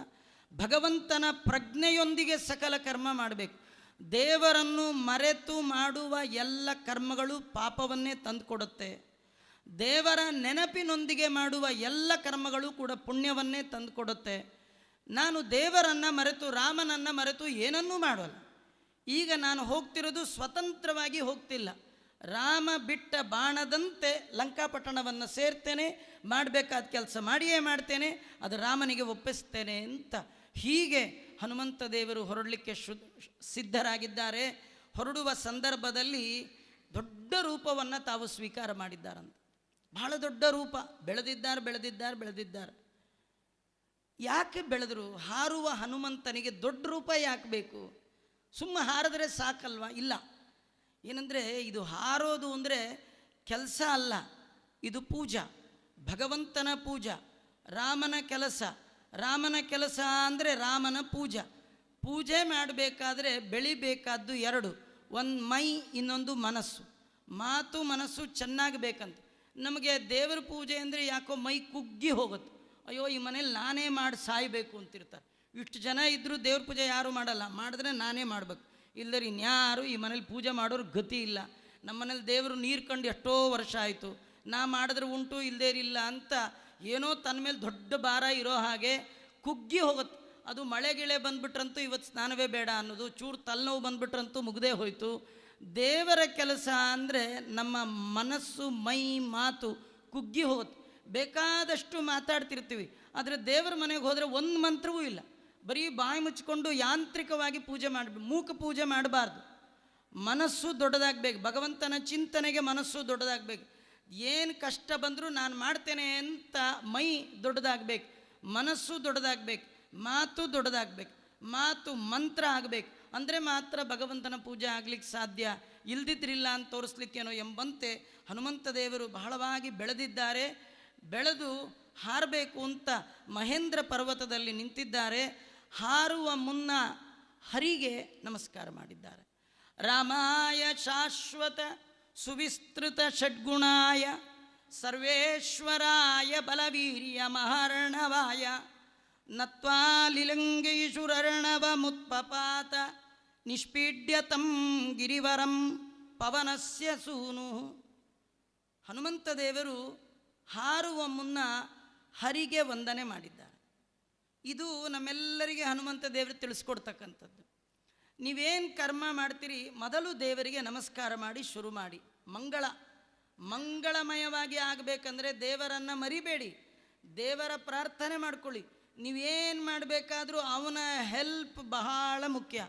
ಭಗವಂತನ ಪ್ರಜ್ಞೆಯೊಂದಿಗೆ ಸಕಲ ಕರ್ಮ ಮಾಡಬೇಕು. ದೇವರನ್ನು ಮರೆತು ಮಾಡುವ ಎಲ್ಲ ಕರ್ಮಗಳು ಪಾಪವನ್ನೇ ತಂದುಕೊಡುತ್ತೆ. ದೇವರ ನೆನಪಿನೊಂದಿಗೆ ಮಾಡುವ ಎಲ್ಲ ಕರ್ಮಗಳು ಕೂಡ ಪುಣ್ಯವನ್ನೇ ತಂದುಕೊಡುತ್ತೆ. ನಾನು ದೇವರನ್ನು ಮರೆತು, ರಾಮನನ್ನು ಮರೆತು ಏನನ್ನೂ ಮಾಡೋಲ್ಲ. ಈಗ ನಾನು ಹೋಗ್ತಿರೋದು ಸ್ವತಂತ್ರವಾಗಿ ಹೋಗ್ತಿಲ್ಲ. ರಾಮ ಬಿಟ್ಟ ಬಾಣದಂತೆ ಲಂಕಾಪಟ್ಟಣವನ್ನು ಸೇರ್ತೇನೆ, ಮಾಡಬೇಕಾದ ಕೆಲಸ ಮಾಡಿಯೇ ಮಾಡ್ತೇನೆ, ಅದು ರಾಮನಿಗೆ ಒಪ್ಪಿಸ್ತೇನೆ ಅಂತ ಹೀಗೆ ಹನುಮಂತ ದೇವರು ಹೊರಡಲಿಕ್ಕೆ ಸಿದ್ಧರಾಗಿದ್ದಾರೆ. ಹೊರಡುವ ಸಂದರ್ಭದಲ್ಲಿ ದೊಡ್ಡ ರೂಪವನ್ನು ತಾವು ಸ್ವೀಕಾರ ಮಾಡಿದ್ದಾರಂತ. ಬಹಳ ದೊಡ್ಡ ರೂಪ, ಬೆಳೆದಿದ್ದಾರೆ. ಯಾಕೆ ಬೆಳೆದರು? ಹಾರುವ ಹನುಮಂತನಿಗೆ ದೊಡ್ಡ ರೂಪ ಯಾಕೆ ಬೇಕು? ಸುಮ್ಮ ಹಾರಿದ್ರೆ ಸಾಕಲ್ವ? ಇಲ್ಲ. ಏನಂದರೆ ಇದು ಹಾರೋದು ಅಂದರೆ ಕೆಲಸ ಅಲ್ಲ, ಇದು ಪೂಜಾ, ಭಗವಂತನ ಪೂಜಾ, ರಾಮನ ಕೆಲಸ ಅಂದರೆ ರಾಮನ ಪೂಜೆ ಮಾಡಬೇಕಾದ್ರೆ ಬೆಳಿಬೇಕಾದ್ದು ಎರಡು, ಒಂದು ಮೈ, ಇನ್ನೊಂದು ಮನಸ್ಸು. ಮಾತು ಮನಸ್ಸು ಚೆನ್ನಾಗಬೇಕಂತ. ನಮಗೆ ದೇವರ ಪೂಜೆ ಅಂದರೆ ಯಾಕೋ ಮೈ ಕುಗ್ಗಿ ಹೋಗುತ್ತೆ. ಅಯ್ಯೋ ಈ ಮನೇಲಿ ನಾನೇ ಮಾಡಿ ಸಾಯಬೇಕು ಅಂತಿರ್ತಾರೆ. ಇಷ್ಟು ಜನ ಇದ್ದರೂ ದೇವ್ರ ಪೂಜೆ ಯಾರೂ ಮಾಡಲ್ಲ, ಮಾಡಿದ್ರೆ ನಾನೇ ಮಾಡಬೇಕು, ಇಲ್ಲದ್ರೆ ಇನ್ಯಾರು ಈ ಮನೇಲಿ ಪೂಜೆ ಮಾಡೋರು ಗತಿ ಇಲ್ಲ. ನಮ್ಮ ಮನೇಲಿ ದೇವರು ನೀರು ಕಂಡು ಎಷ್ಟೋ ವರ್ಷ ಆಯಿತು, ನಾ ಮಾಡಿದ್ರೆ ಉಂಟು ಇಲ್ಲದೇರಿಲ್ಲ ಅಂತ ಏನೋ ತನ್ನ ಮೇಲೆ ದೊಡ್ಡ ಭಾರ ಇರೋ ಹಾಗೆ ಕುಗ್ಗಿ ಹೋಗುತ್ತೆ. ಅದು ಮಳೆ ಗಿಳೆ ಬಂದುಬಿಟ್ರಂತೂ ಇವತ್ತು ಸ್ನಾನವೇ ಬೇಡ ಅನ್ನೋದು, ಚೂರು ತಲೆನೋವು ಬಂದುಬಿಟ್ರಂತೂ ಮುಗ್ದೇ ಹೋಯಿತು. ದೇವರ ಕೆಲಸ ಅಂದರೆ ನಮ್ಮ ಮನಸ್ಸು, ಮೈ, ಮಾತು ಕುಗ್ಗಿ ಹೋಗುತ್ತೆ. ಬೇಕಾದಷ್ಟು ಮಾತಾಡ್ತಿರ್ತೀವಿ, ಆದರೆ ದೇವರ ಮನೆಗೆ ಹೋದರೆ ಒಂದು ಮಂತ್ರವೂ ಇಲ್ಲ, ಬರೀ ಬಾಯಿ ಮುಚ್ಚಿಕೊಂಡು ಯಾಂತ್ರಿಕವಾಗಿ ಪೂಜೆ ಮಾಡಬೇಕು. ಮೂಕ ಪೂಜೆ ಮಾಡಬಾರ್ದು. ಮನಸ್ಸು ದೊಡ್ಡದಾಗಬೇಕು, ಭಗವಂತನ ಚಿಂತನೆಗೆ ಮನಸ್ಸು ದೊಡ್ಡದಾಗಬೇಕು. ಏನು ಕಷ್ಟ ಬಂದರೂ ನಾನು ಮಾಡ್ತೇನೆ ಅಂತ ಮೈ ದೊಡ್ಡದಾಗಬೇಕು, ಮನಸ್ಸು ದೊಡ್ಡದಾಗಬೇಕು, ಮಾತು ದೊಡ್ಡದಾಗಬೇಕು. ಮಾತು ಮಂತ್ರ ಆಗಬೇಕು, ಅಂದರೆ ಮಾತ್ರ ಭಗವಂತನ ಪೂಜೆ ಆಗಲಿಕ್ಕೆ ಸಾಧ್ಯ, ಇಲ್ದಿದ್ರಿಲ್ಲ ಅಂತ ತೋರಿಸ್ಲಿಕ್ಕೇನೋ ಎಂಬಂತೆ ಹನುಮಂತ ದೇವರು ಬಹಳವಾಗಿ ಬೆಳೆದಿದ್ದಾರೆ. ಬೆಳೆದು ಹಾರಬೇಕು ಅಂತ ಮಹೇಂದ್ರ ಪರ್ವತದಲ್ಲಿ ನಿಂತಿದ್ದಾರೆ. ಹಾರುವ ಮುನ್ನ ಹರಿಗೆ ನಮಸ್ಕಾರ ಮಾಡಿದ್ದಾರೆ. ರಾಮಾಯ ಶಾಶ್ವತ ಸುವಿಸ್ತೃತ ಷಡ್ಗುಣಾಯ ಸರ್ವೇಶ್ವರಾಯ ಬಲವೀರ್ಯ ಮಹಾರ್ಣವಾಯ ನತ್ವಾ ಲಿಲಂಗೇಶುರರ್ಣವ ಮುತ್ಪಪಾತ ನಿಷ್ಪೀಡ್ಯತಂ ಗಿರಿವರಂ ಪವನಸ್ಯ ಸೂನು. ಹನುಮಂತ ದೇವರು ಹಾರುವ ಮುನ್ನ ಹರಿಗೆ ವಂದನೆ ಮಾಡಿದ್ದಾರೆ. ಇದು ನಮ್ಮೆಲ್ಲರಿಗೆ ಹನುಮಂತ ದೇವರು ತಿಳಿಸ್ಕೊಡ್ತಕ್ಕಂಥದ್ದು. ನೀವೇನು ಕರ್ಮ ಮಾಡ್ತೀರಿ, ಮೊದಲು ದೇವರಿಗೆ ನಮಸ್ಕಾರ ಮಾಡಿ ಶುರು ಮಾಡಿ. ಮಂಗಳಮಯವಾಗಿ ಆಗಬೇಕಂದ್ರೆ ದೇವರನ್ನು ಮರಿಬೇಡಿ, ದೇವರ ಪ್ರಾರ್ಥನೆ ಮಾಡ್ಕೊಳ್ಳಿ. ನೀವೇನು ಮಾಡಬೇಕಾದ್ರೂ ಅವನ ಹೆಲ್ಪ್ ಬಹಳ ಮುಖ್ಯ.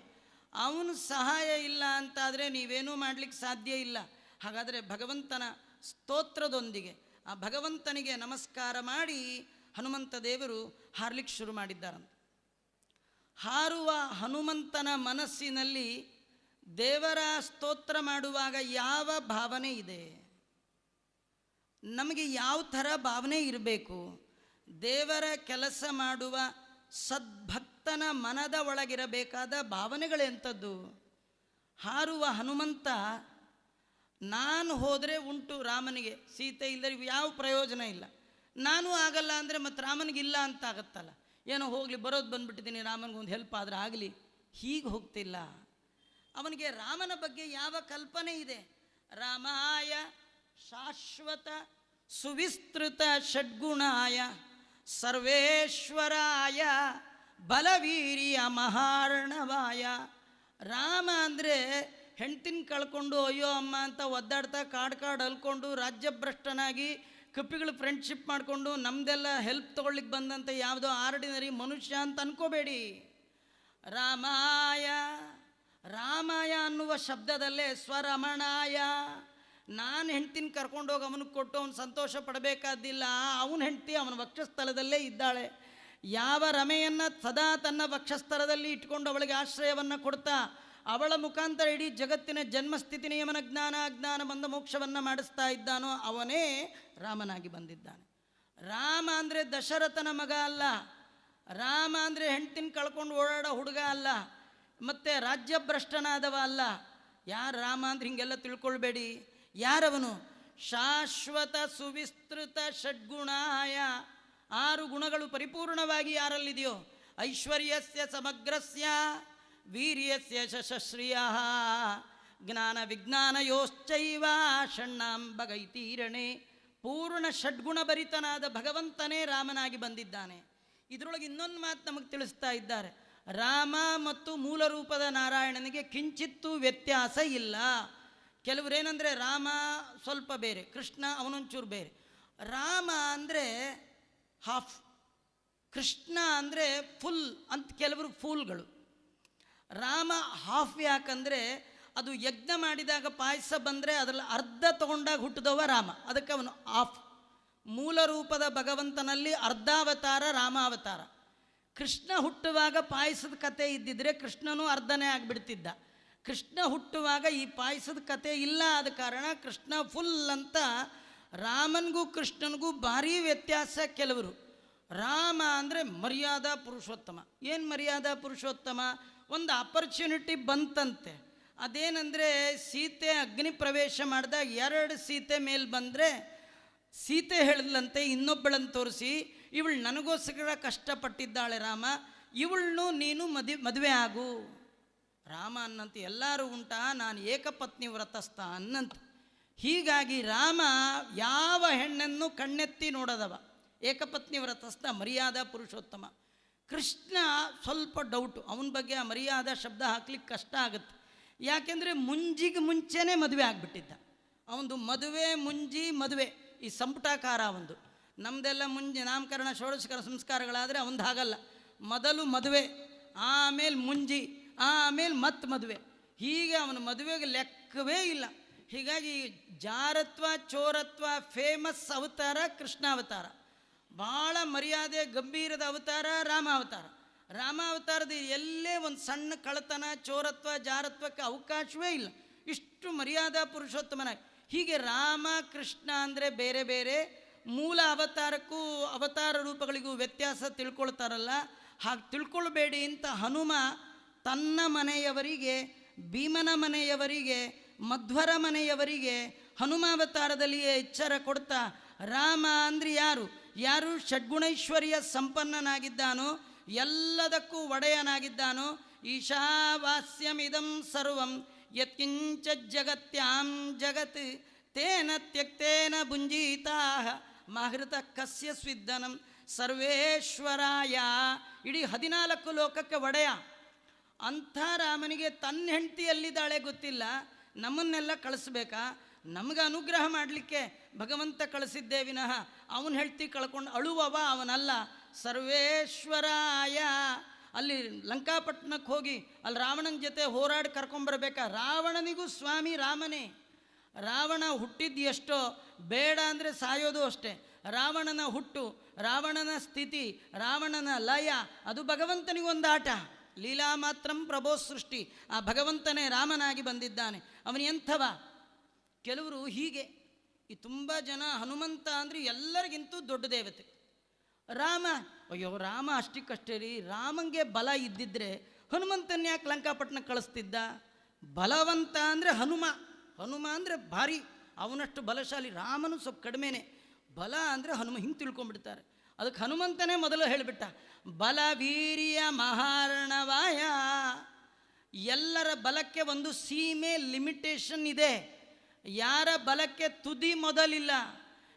ಅವನ ಸಹಾಯ ಇಲ್ಲ ಅಂತಾದರೆ ನೀವೇನೂ ಮಾಡಲಿಕ್ಕೆ ಸಾಧ್ಯ ಇಲ್ಲ. ಹಾಗಾದರೆ ಭಗವಂತನ ಸ್ತೋತ್ರದೊಂದಿಗೆ ಆ ಭಗವಂತನಿಗೆ ನಮಸ್ಕಾರ ಮಾಡಿ ಹನುಮಂತ ದೇವರು ಹಾರಲಿಕ್ಕೆ ಶುರು ಮಾಡಿದ್ದಾರಂತೆ. ಹಾರುವ ಹನುಮಂತನ ಮನಸ್ಸಿನಲ್ಲಿ ದೇವರ ಸ್ತೋತ್ರ ಮಾಡುವಾಗ ಯಾವ ಭಾವನೆ ಇದೆ, ನಮಗೆ ಯಾವ ಥರ ಭಾವನೆ ಇರಬೇಕು? ದೇವರ ಕೆಲಸ ಮಾಡುವ ಸದ್ಭಕ್ತನ ಮನದ ಒಳಗಿರಬೇಕಾದ ಭಾವನೆಗಳೆಂಥದ್ದು? ಹಾರುವ ಹನುಮಂತ, ನಾನು ಹೋದರೆ ಉಂಟು ರಾಮನಿಗೆ, ಸೀತೆ ಇಲ್ಲದ್ರೆ ಯಾವ ಪ್ರಯೋಜನ ಇಲ್ಲ, ನಾನು ಆಗಲ್ಲ ಅಂದರೆ ಮತ್ತು ರಾಮನಿಗಿಲ್ಲ ಅಂತ ಆಗತ್ತಲ್ಲ, ಏನೋ ಹೋಗಲಿ ಬರೋದು ಬಂದುಬಿಟ್ಟಿದ್ದೀನಿ, ರಾಮನಿಗೊಂದು ಹೆಲ್ಪ್ ಆದರೆ ಆಗಲಿ, ಹೀಗೆ ಹೋಗ್ತಿಲ್ಲ. ಅವನಿಗೆ ರಾಮನ ಬಗ್ಗೆ ಯಾವ ಕಲ್ಪನೆ ಇದೆ? ರಾಮಾಯ ಶಾಶ್ವತ ಸುವಿಸ್ತೃತ ಷಡ್ಗುಣಾಯ ಸರ್ವೇಶ್ವರಾಯ ಬಲವೀರ್ಯ ಮಹಾರ್ಣವಾಯ. ರಾಮ ಅಂದರೆ ಹೆಂಡ್ತಿನ ಕಳ್ಕೊಂಡು ಅಯ್ಯೋ ಅಮ್ಮ ಅಂತ ಒದ್ದಾಡ್ತಾ ಕಾಡು ಅಲ್ಕೊಂಡು ರಾಜ್ಯಭ್ರಷ್ಟನಾಗಿ ಕಪ್ಪಿಗಳು ಫ್ರೆಂಡ್ಶಿಪ್ ಮಾಡಿಕೊಂಡು ನಮ್ಮದೆಲ್ಲ ಹೆಲ್ಪ್ ತೊಗೊಳ್ಲಿಕ್ಕೆ ಬಂದಂತೆ ಯಾವುದೋ ಆರ್ಡಿನರಿ ಮನುಷ್ಯ ಅಂತ ಅನ್ಕೋಬೇಡಿ. ರಾಮಾಯ ಅನ್ನುವ ಶಬ್ದದಲ್ಲೇ ಸ್ವರಮಣಾಯ. ನಾನು ಹೆಂಡ್ತಿನ ಕರ್ಕೊಂಡೋಗಿ ಅವನಿಗೆ ಕೊಟ್ಟು ಅವನು ಸಂತೋಷ ಪಡಬೇಕಾದ್ದಿಲ್ಲ, ಅವನ ಹೆಂಡ್ತಿ ಅವನ ವಕ್ಷಸ್ಥಲದಲ್ಲೇ ಇದ್ದಾಳೆ. ಯಾವ ರಮೆಯನ್ನು ಸದಾ ತನ್ನ ವಕ್ಷಸ್ಥಲದಲ್ಲಿ ಇಟ್ಕೊಂಡು ಅವಳಿಗೆ ಆಶ್ರಯವನ್ನು ಕೊಡ್ತಾ ಅವಳ ಮುಖಾಂತರ ಇಡೀ ಜಗತ್ತಿನ ಜನ್ಮಸ್ಥಿತಿ ನಿಯಮನ ಜ್ಞಾನ ಅಜ್ಞಾನ ಬಂದ ಮೋಕ್ಷವನ್ನು ಮಾಡಿಸ್ತಾ ಇದ್ದಾನೋ ಅವನೇ ರಾಮನಾಗಿ ಬಂದಿದ್ದಾನೆ. ರಾಮ ಅಂದರೆ ದಶರಥನ ಮಗ ಅಲ್ಲ, ರಾಮ ಅಂದರೆ ಹೆಂಡ್ತಿನ ಕಳ್ಕೊಂಡು ಓಡಾಡೋ ಹುಡುಗ ಅಲ್ಲ, ಮತ್ತು ರಾಜ್ಯಭ್ರಷ್ಟನಾದವ ಅಲ್ಲ. ಯಾರು ರಾಮ ಅಂದ್ರೆ ಹಿಂಗೆಲ್ಲ ತಿಳ್ಕೊಳ್ಬೇಡಿ. ಯಾರವನು? ಶಾಶ್ವತ ಸುವಿಸ್ತೃತ ಷಡ್ಗುಣಾಯ. 6 ಗುಣಗಳು ಪರಿಪೂರ್ಣವಾಗಿ ಯಾರಲ್ಲಿದೆಯೋ, ಐಶ್ವರ್ಯಸ್ಯ ಸಮಗ್ರಸ್ಯ ವೀರ್ಯಸ್ಯ ಶಶಶ್ರಿಯ ಜ್ಞಾನ ವಿಜ್ಞಾನಯೋಶ್ಚೈವ ಷಣ್ಣಾಂಬಗೈತೀರಣೆ. ಪೂರ್ಣ ಷಡ್ಗುಣಭರಿತನಾದ ಭಗವಂತನೇ ರಾಮನಾಗಿ ಬಂದಿದ್ದಾನೆ. ಇದರೊಳಗೆ ಇನ್ನೊಂದು ಮಾತು ನಮಗೆ ತಿಳಿಸ್ತಾ ಇದ್ದಾರೆ. ರಾಮ ಮತ್ತು ಮೂಲ ರೂಪದ ನಾರಾಯಣನಿಗೆ ಕಿಂಚಿತ್ತೂ ವ್ಯತ್ಯಾಸ ಇಲ್ಲ. ಕೆಲವರೇನೆಂದರೆ ರಾಮ ಸ್ವಲ್ಪ ಬೇರೆ, ಕೃಷ್ಣ ಅವನೊಂಚೂರು ಬೇರೆ. ರಾಮ ಅಂದರೆ ಹಾಫ್, ಕೃಷ್ಣ ಅಂದರೆ ಫುಲ್ ಅಂತ ಕೆಲವರು ಫೂಲ್ಗಳು. ರಾಮ ಹಾಫ್ ಯಾಕಂದರೆ ಅದು ಯಜ್ಞ ಮಾಡಿದಾಗ ಪಾಯಸ ಬಂದರೆ ಅದರಲ್ಲಿ ಅರ್ಧ ತಗೊಂಡಾಗ ಹುಟ್ಟಿದವ ರಾಮ, ಅದಕ್ಕೆ ಅವನು ಹಾಫ್. ಮೂಲ ರೂಪದ ಭಗವಂತನಲ್ಲಿ ಅರ್ಧಾವತಾರ ರಾಮಾವತಾರ. ಕೃಷ್ಣ ಹುಟ್ಟುವಾಗ ಪಾಯಸದ ಕತೆ ಇದ್ದಿದ್ರೆ ಕೃಷ್ಣನೂ ಅರ್ಧನೇ ಆಗಿಬಿಡ್ತಿದ್ದ. ಕೃಷ್ಣ ಹುಟ್ಟುವಾಗ ಈ ಪಾಯಸದ ಕತೆ ಇಲ್ಲ, ಆದ ಕಾರಣ ಕೃಷ್ಣ ಫುಲ್ ಅಂತ. ರಾಮನಿಗೂ ಕೃಷ್ಣನಿಗೂ ಭಾರೀ ವ್ಯತ್ಯಾಸ. ಕೆಲವರು ರಾಮ ಅಂದರೆ ಮರ್ಯಾದಾ ಪುರುಷೋತ್ತಮ. ಏನು ಮರ್ಯಾದಾ ಪುರುಷೋತ್ತಮ? ಒಂದು ಅಪರ್ಚುನಿಟಿ ಬಂತಂತೆ. ಅದೇನೆಂದರೆ ಸೀತೆ ಅಗ್ನಿ ಪ್ರವೇಶ ಮಾಡಿದಾಗ 2 ಸೀತೆ ಮೇಲೆ ಬಂದರೆ ಸೀತೆ ಹೇಳಿದ್ಲಂತೆ ಇನ್ನೊಬ್ಬಳನ್ನು ತೋರಿಸಿ, ಇವಳು ನನಗೋಸ್ಕರ ಕಷ್ಟಪಟ್ಟಿದ್ದಾಳೆ ರಾಮ, ಇವಳನ್ನು ನೀನು ಮದುವೆ ಆಗು. ರಾಮ ಅನ್ನಂತ ಎಲ್ಲರೂ ಉಂಟಾ, ನಾನು ಏಕಪತ್ನಿ ವ್ರತಸ್ಥ ಅನ್ನಂತ. ಹೀಗಾಗಿ ರಾಮ ಯಾವ ಹೆಣ್ಣನ್ನು ಕಣ್ಣೆತ್ತಿ ನೋಡದವ, ಏಕಪತ್ನಿ ವ್ರತಸ್ಥ, ಮರ್ಯಾದಾ ಪುರುಷೋತ್ತಮ. ಕೃಷ್ಣ ಸ್ವಲ್ಪ ಡೌಟು, ಅವನ ಬಗ್ಗೆ ಆ ಮರ್ಯಾದಾ ಶಬ್ದ ಹಾಕ್ಲಿಕ್ಕೆ ಕಷ್ಟ ಆಗುತ್ತೆ. ಯಾಕೆಂದರೆ ಮುಂಜಿಗೆ ಮುಂಚೆನೇ ಮದುವೆ ಆಗಿಬಿಟ್ಟಿದ್ದ. ಅವನದು ಮದುವೆ ಮುಂಜಿ ಮದುವೆ ಈ ಸಂಪುಟಾಕಾರ ಒಂದು. ನಮ್ಮದೆಲ್ಲ ಮುಂಜಿ ನಾಮಕರಣ ಷೋಡಶಕರ ಸಂಸ್ಕಾರಗಳಾದರೆ ಅವನದು ಹಾಗಲ್ಲ. ಮೊದಲು ಮದುವೆ, ಆಮೇಲೆ ಮುಂಜಿ, ಆಮೇಲೆ ಮತ್ತೆ ಮದುವೆ. ಹೀಗೆ ಅವನ ಮದುವೆಗೆ ಲೆಕ್ಕವೇ ಇಲ್ಲ. ಹೀಗಾಗಿ ಜಾರತ್ವ ಚೋರತ್ವ ಫೇಮಸ್ ಅವತಾರ ಕೃಷ್ಣಾವತಾರ, ಭಾಳ ಮರ್ಯಾದೆ ಗಂಭೀರದ ಅವತಾರ ರಾಮಾವತಾರ. ರಾಮಾವತಾರದ ಎಲ್ಲೇ ಒಂದು ಸಣ್ಣ ಕಳತನ ಚೋರತ್ವ ಜಾರತ್ವಕ್ಕೆ ಅವಕಾಶವೇ ಇಲ್ಲ. ಇಷ್ಟು ಮರ್ಯಾದಾ ಪುರುಷೋತ್ತಮನಾಗಿ. ಹೀಗೆ ರಾಮ ಕೃಷ್ಣ ಅಂದರೆ ಬೇರೆ ಬೇರೆ. ಮೂಲ ಅವತಾರಕ್ಕೂ ಅವತಾರ ರೂಪಗಳಿಗೂ ವ್ಯತ್ಯಾಸ ತಿಳ್ಕೊಳ್ತಾರಲ್ಲ, ಹಾಗೆ ತಿಳ್ಕೊಳ್ಬೇಡಿ ಅಂತ ಹನುಮ ತನ್ನ ಮನೆಯವರಿಗೆ, ಭೀಮನ ಮನೆಯವರಿಗೆ, ಮಧ್ವರ ಮನೆಯವರಿಗೆ ಹನುಮಾವತಾರದಲ್ಲಿಯೇ ಎಚ್ಚರ ಕೊಡ್ತಾ, ರಾಮ ಅಂದರೆ ಯಾರು? ಯಾರು ಷಡ್ಗುಣೈಶ್ವರ್ಯ ಸಂಪನ್ನನಾಗಿದ್ದಾನೋ, ಎಲ್ಲದಕ್ಕೂ ಒಡೆಯನಾಗಿದ್ದಾನೋ, ಈಶಾವಾಸ್ಯಮಿದಂ ಸರ್ವಂ ಯತ್ಕಿಂಚ ಜಗತ್ಯಾಂ ಜಗತ್ ತೇನ ತ್ಯಕ್ತೇನ ಭುಂಜೀತಾ ಮಾಹೃತ ಕಸ್ಯ ಸ್ವಿದ್ದನಂ ಸರ್ವೇಶ್ವರಾಯ. ಇಡೀ 14 ಲೋಕಕ್ಕೆ ಒಡೆಯ ಅಂಥ ರಾಮನಿಗೆ ತನ್ನ ಹೆಂಡತಿ ಎಲ್ಲಿದ್ದಾಳೆ ಗೊತ್ತಿಲ್ಲ. ನಮ್ಮನ್ನೆಲ್ಲ ಕಳಿಸ್ಬೇಕಾ? ನಮಗೆ ಅನುಗ್ರಹ ಮಾಡಲಿಕ್ಕೆ ಭಗವಂತ ಕಳಿಸಿದ್ದೇ ವಿನಃ ಅವನ ಹೆಂಡತಿ ಕಳ್ಕೊಂಡು ಅಳುವವ ಅವನಲ್ಲ. ಸರ್ವೇಶ್ವರಾಯ. ಅಲ್ಲಿ ಲಂಕಾಪಟ್ಟಣಕ್ಕೆ ಹೋಗಿ ಅಲ್ಲಿ ರಾವಣನ ಜೊತೆ ಹೋರಾಡಿ ಕರ್ಕೊಂಬರ್ಬೇಕಾ? ರಾವಣನಿಗೂ ಸ್ವಾಮಿ ರಾಮನೇ. ರಾವಣ ಹುಟ್ಟಿದ್ದು ಎಷ್ಟೋ, ಬೇಡ ಅಂದರೆ ಸಾಯೋದು ಅಷ್ಟೇ. ರಾವಣನ ಹುಟ್ಟು, ರಾವಣನ ಸ್ಥಿತಿ, ರಾವಣನ ಲಯ, ಅದು ಭಗವಂತನಿಗೊಂದು ಆಟ. ಲೀಲಾ ಮಾತ್ರಂ ಪ್ರಭೋ ಸೃಷ್ಟಿ. ಆ ಭಗವಂತನೇ ರಾಮನಾಗಿ ಬಂದಿದ್ದಾನೆ. ಅವನು ಎಂಥವ? ಕೆಲವರು ಹೀಗೆ, ಈ ತುಂಬ ಜನ ಹನುಮಂತ ಅಂದರೆ ಎಲ್ಲರಿಗಿಂತೂ ದೊಡ್ಡ ದೇವತೆ. ರಾಮ, ಅಯ್ಯೋ ರಾಮ ಅಷ್ಟಕ್ಕಷ್ಟೇ ರೀ. ರಾಮಂಗೆ ಬಲ ಇದ್ದಿದ್ರೆ ಹನುಮಂತನ ಯಾಕೆ ಲಂಕಾಪಟ್ಟಣ ಕಳಿಸ್ತಿದ್ದ? ಬಲವಂತ ಅಂದರೆ ಹನುಮ. ಹನುಮ ಅಂದರೆ ಭಾರಿ, ಅವನಷ್ಟು ಬಲಶಾಲಿ. ರಾಮನು ಸ್ವಲ್ಪ ಕಡಿಮೆನೇ. ಬಲ ಅಂದರೆ ಹನುಮ, ಹಿಂಗೆ ತಿಳ್ಕೊಂಡ್ಬಿಡ್ತಾರೆ. ಅದಕ್ಕೆ ಹನುಮಂತನೇ ಮೊದಲು ಹೇಳಿಬಿಟ್ಟ, ಬಲ ವೀರ್ಯ ಮಹಾರ್ಣವಾಯ. ಎಲ್ಲರ ಬಲಕ್ಕೆ ಒಂದು ಸೀಮೆ, ಲಿಮಿಟೇಷನ್ ಇದೆ. ಯಾರ ಬಲಕ್ಕೆ ತುದಿ ಮೊದಲಿಲ್ಲ,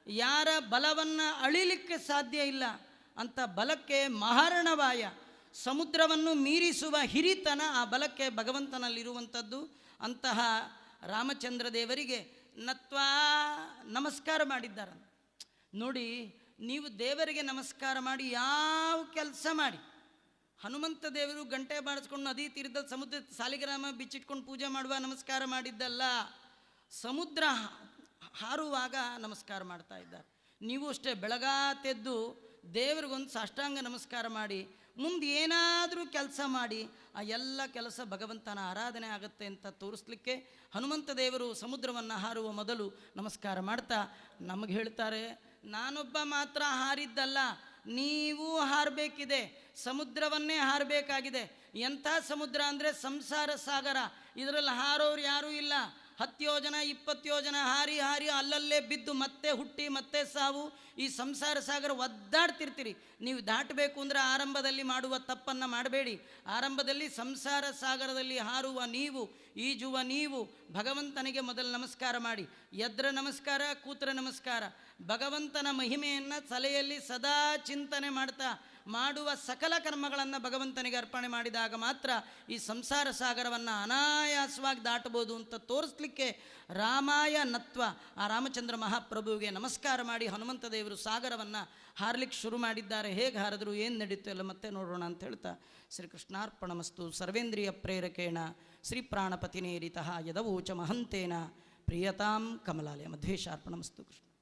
ಯಾರ ಬಲವನ್ನು ಅಳಿಲಿಕ್ಕೆ ಸಾಧ್ಯ ಇಲ್ಲ ಅಂಥ ಬಲಕ್ಕೆ ಮಹಾರ್ಣವಾಯ, ಸಮುದ್ರವನ್ನು ಮೀರಿಸುವ ಹಿರಿತನ ಆ ಬಲಕ್ಕೆ ಭಗವಂತನಲ್ಲಿರುವಂಥದ್ದು. ಅಂತಹ ರಾಮಚಂದ್ರ ದೇವರಿಗೆ ನತ್ವಾ ನಮಸ್ಕಾರ ಮಾಡಿದ್ದಾರೆ. ನೋಡಿ, ನೀವು ದೇವರಿಗೆ ನಮಸ್ಕಾರ ಮಾಡಿ ಯಾವ ಕೆಲಸ ಮಾಡಿ. ಹನುಮಂತ ದೇವರು ಗಂಟೆ ಬಾರಿಸ್ಕೊಂಡು ನದಿ ತೀರದ ಸಮುದ್ರ ಸಾಲಿಗ್ರಾಮ ಬಿಚ್ಚಿಟ್ಕೊಂಡು ಪೂಜೆ ಮಾಡುವ ನಮಸ್ಕಾರ ಮಾಡಿದ್ದಲ್ಲ, ಸಮುದ್ರ ಹಾರುವಾಗ ನಮಸ್ಕಾರ ಮಾಡ್ತಾ ಇದ್ದಾರೆ. ನೀವು ಅಷ್ಟೇ ಬೆಳಗಾತೆದ್ದು ದೇವರಿಗೊಂದು ಸಾಷ್ಟಾಂಗ ನಮಸ್ಕಾರ ಮಾಡಿ, ಮುಂದೆ ಏನಾದರೂ ಕೆಲಸ ಮಾಡಿ, ಆ ಎಲ್ಲ ಕೆಲಸ ಭಗವಂತನ ಆರಾಧನೆ ಆಗುತ್ತೆ ಅಂತ ತೋರಿಸ್ಲಿಕ್ಕೆ ಹನುಮಂತ ದೇವರು ಸಮುದ್ರವನ್ನು ಹಾರುವ ಮೊದಲು ನಮಸ್ಕಾರ ಮಾಡ್ತಾ ನಮಗೆ ಹೇಳ್ತಾರೆ, ನಾನೊಬ್ಬ ಮಾತ್ರ ಹಾರಿದ್ದಲ್ಲ, ನೀವು ಹಾರಬೇಕಿದೆ, ಸಮುದ್ರವನ್ನೇ ಹಾರಬೇಕಾಗಿದೆ. ಎಂಥ ಸಮುದ್ರ ಅಂದರೆ ಸಂಸಾರ ಸಾಗರ. ಇದರಲ್ಲಿ ಹಾರೋರು ಯಾರೂ ಇಲ್ಲ. 10 ಯೋಜನ 20 ಯೋಜನ ಹಾರಿ ಹಾರಿ ಅಲ್ಲಲ್ಲೇ ಬಿದ್ದು ಮತ್ತೆ ಹುಟ್ಟಿ ಮತ್ತೆ ಸಾವು, ಈ ಸಂಸಾರ ಸಾಗರ ಒದ್ದಾಡ್ತಿರ್ತೀರಿ. ನೀವು ದಾಟಬೇಕು ಅಂದರೆ ಆರಂಭದಲ್ಲಿ ಮಾಡುವ ತಪ್ಪನ್ನು ಮಾಡಬೇಡಿ. ಆರಂಭದಲ್ಲಿ ಸಂಸಾರ ಸಾಗರದಲ್ಲಿ ಹಾರುವ ನೀವು, ಈಜುವ ನೀವು, ಭಗವಂತನಿಗೆ ಮೊದಲು ನಮಸ್ಕಾರ ಮಾಡಿ. ಎದ್ರ ನಮಸ್ಕಾರ, ಕೂತ್ರ ನಮಸ್ಕಾರ. ಭಗವಂತನ ಮಹಿಮೆಯನ್ನು ತಲೆಯಲ್ಲಿ ಸದಾ ಚಿಂತನೆ ಮಾಡ್ತಾ ಮಾಡುವ ಸಕಲ ಕರ್ಮಗಳನ್ನು ಭಗವಂತನಿಗೆ ಅರ್ಪಣೆ ಮಾಡಿದಾಗ ಮಾತ್ರ ಈ ಸಂಸಾರ ಸಾಗರವನ್ನು ಅನಾಯಾಸವಾಗಿ ದಾಟಬಹುದು ಅಂತ ತೋರಿಸ್ಲಿಕ್ಕೆ ರಾಮಾಯ ನತ್ವ, ಆ ರಾಮಚಂದ್ರ ಮಹಾಪ್ರಭುವಿಗೆ ನಮಸ್ಕಾರ ಮಾಡಿ ಹನುಮಂತ ದೇವರು ಸಾಗರವನ್ನು ಹಾರಲಿಕ್ಕೆ ಶುರು ಮಾಡಿದ್ದಾರೆ. ಹೇಗೆ ಹಾರಿದ್ರು, ಏನು ನಡೀತು ಎಲ್ಲ ಮತ್ತೆ ನೋಡೋಣ ಅಂತ ಹೇಳ್ತಾ ಶ್ರೀಕೃಷ್ಣಾರ್ಪಣಮಸ್ತು. ಸರ್ವೇಂದ್ರಿಯ ಪ್ರೇರಕೇಣ ಶ್ರೀ ಪ್ರಾಣಪತಿನೇರಿತಃ ಯದವೋಚ ಮಹಂತೇನ ಪ್ರಿಯತಾಂ ಕಮಲಾಲಯ ಮಧ್ವೇಶಾರ್ಪಣಮಸ್ತು. ಕೃಷ್ಣ.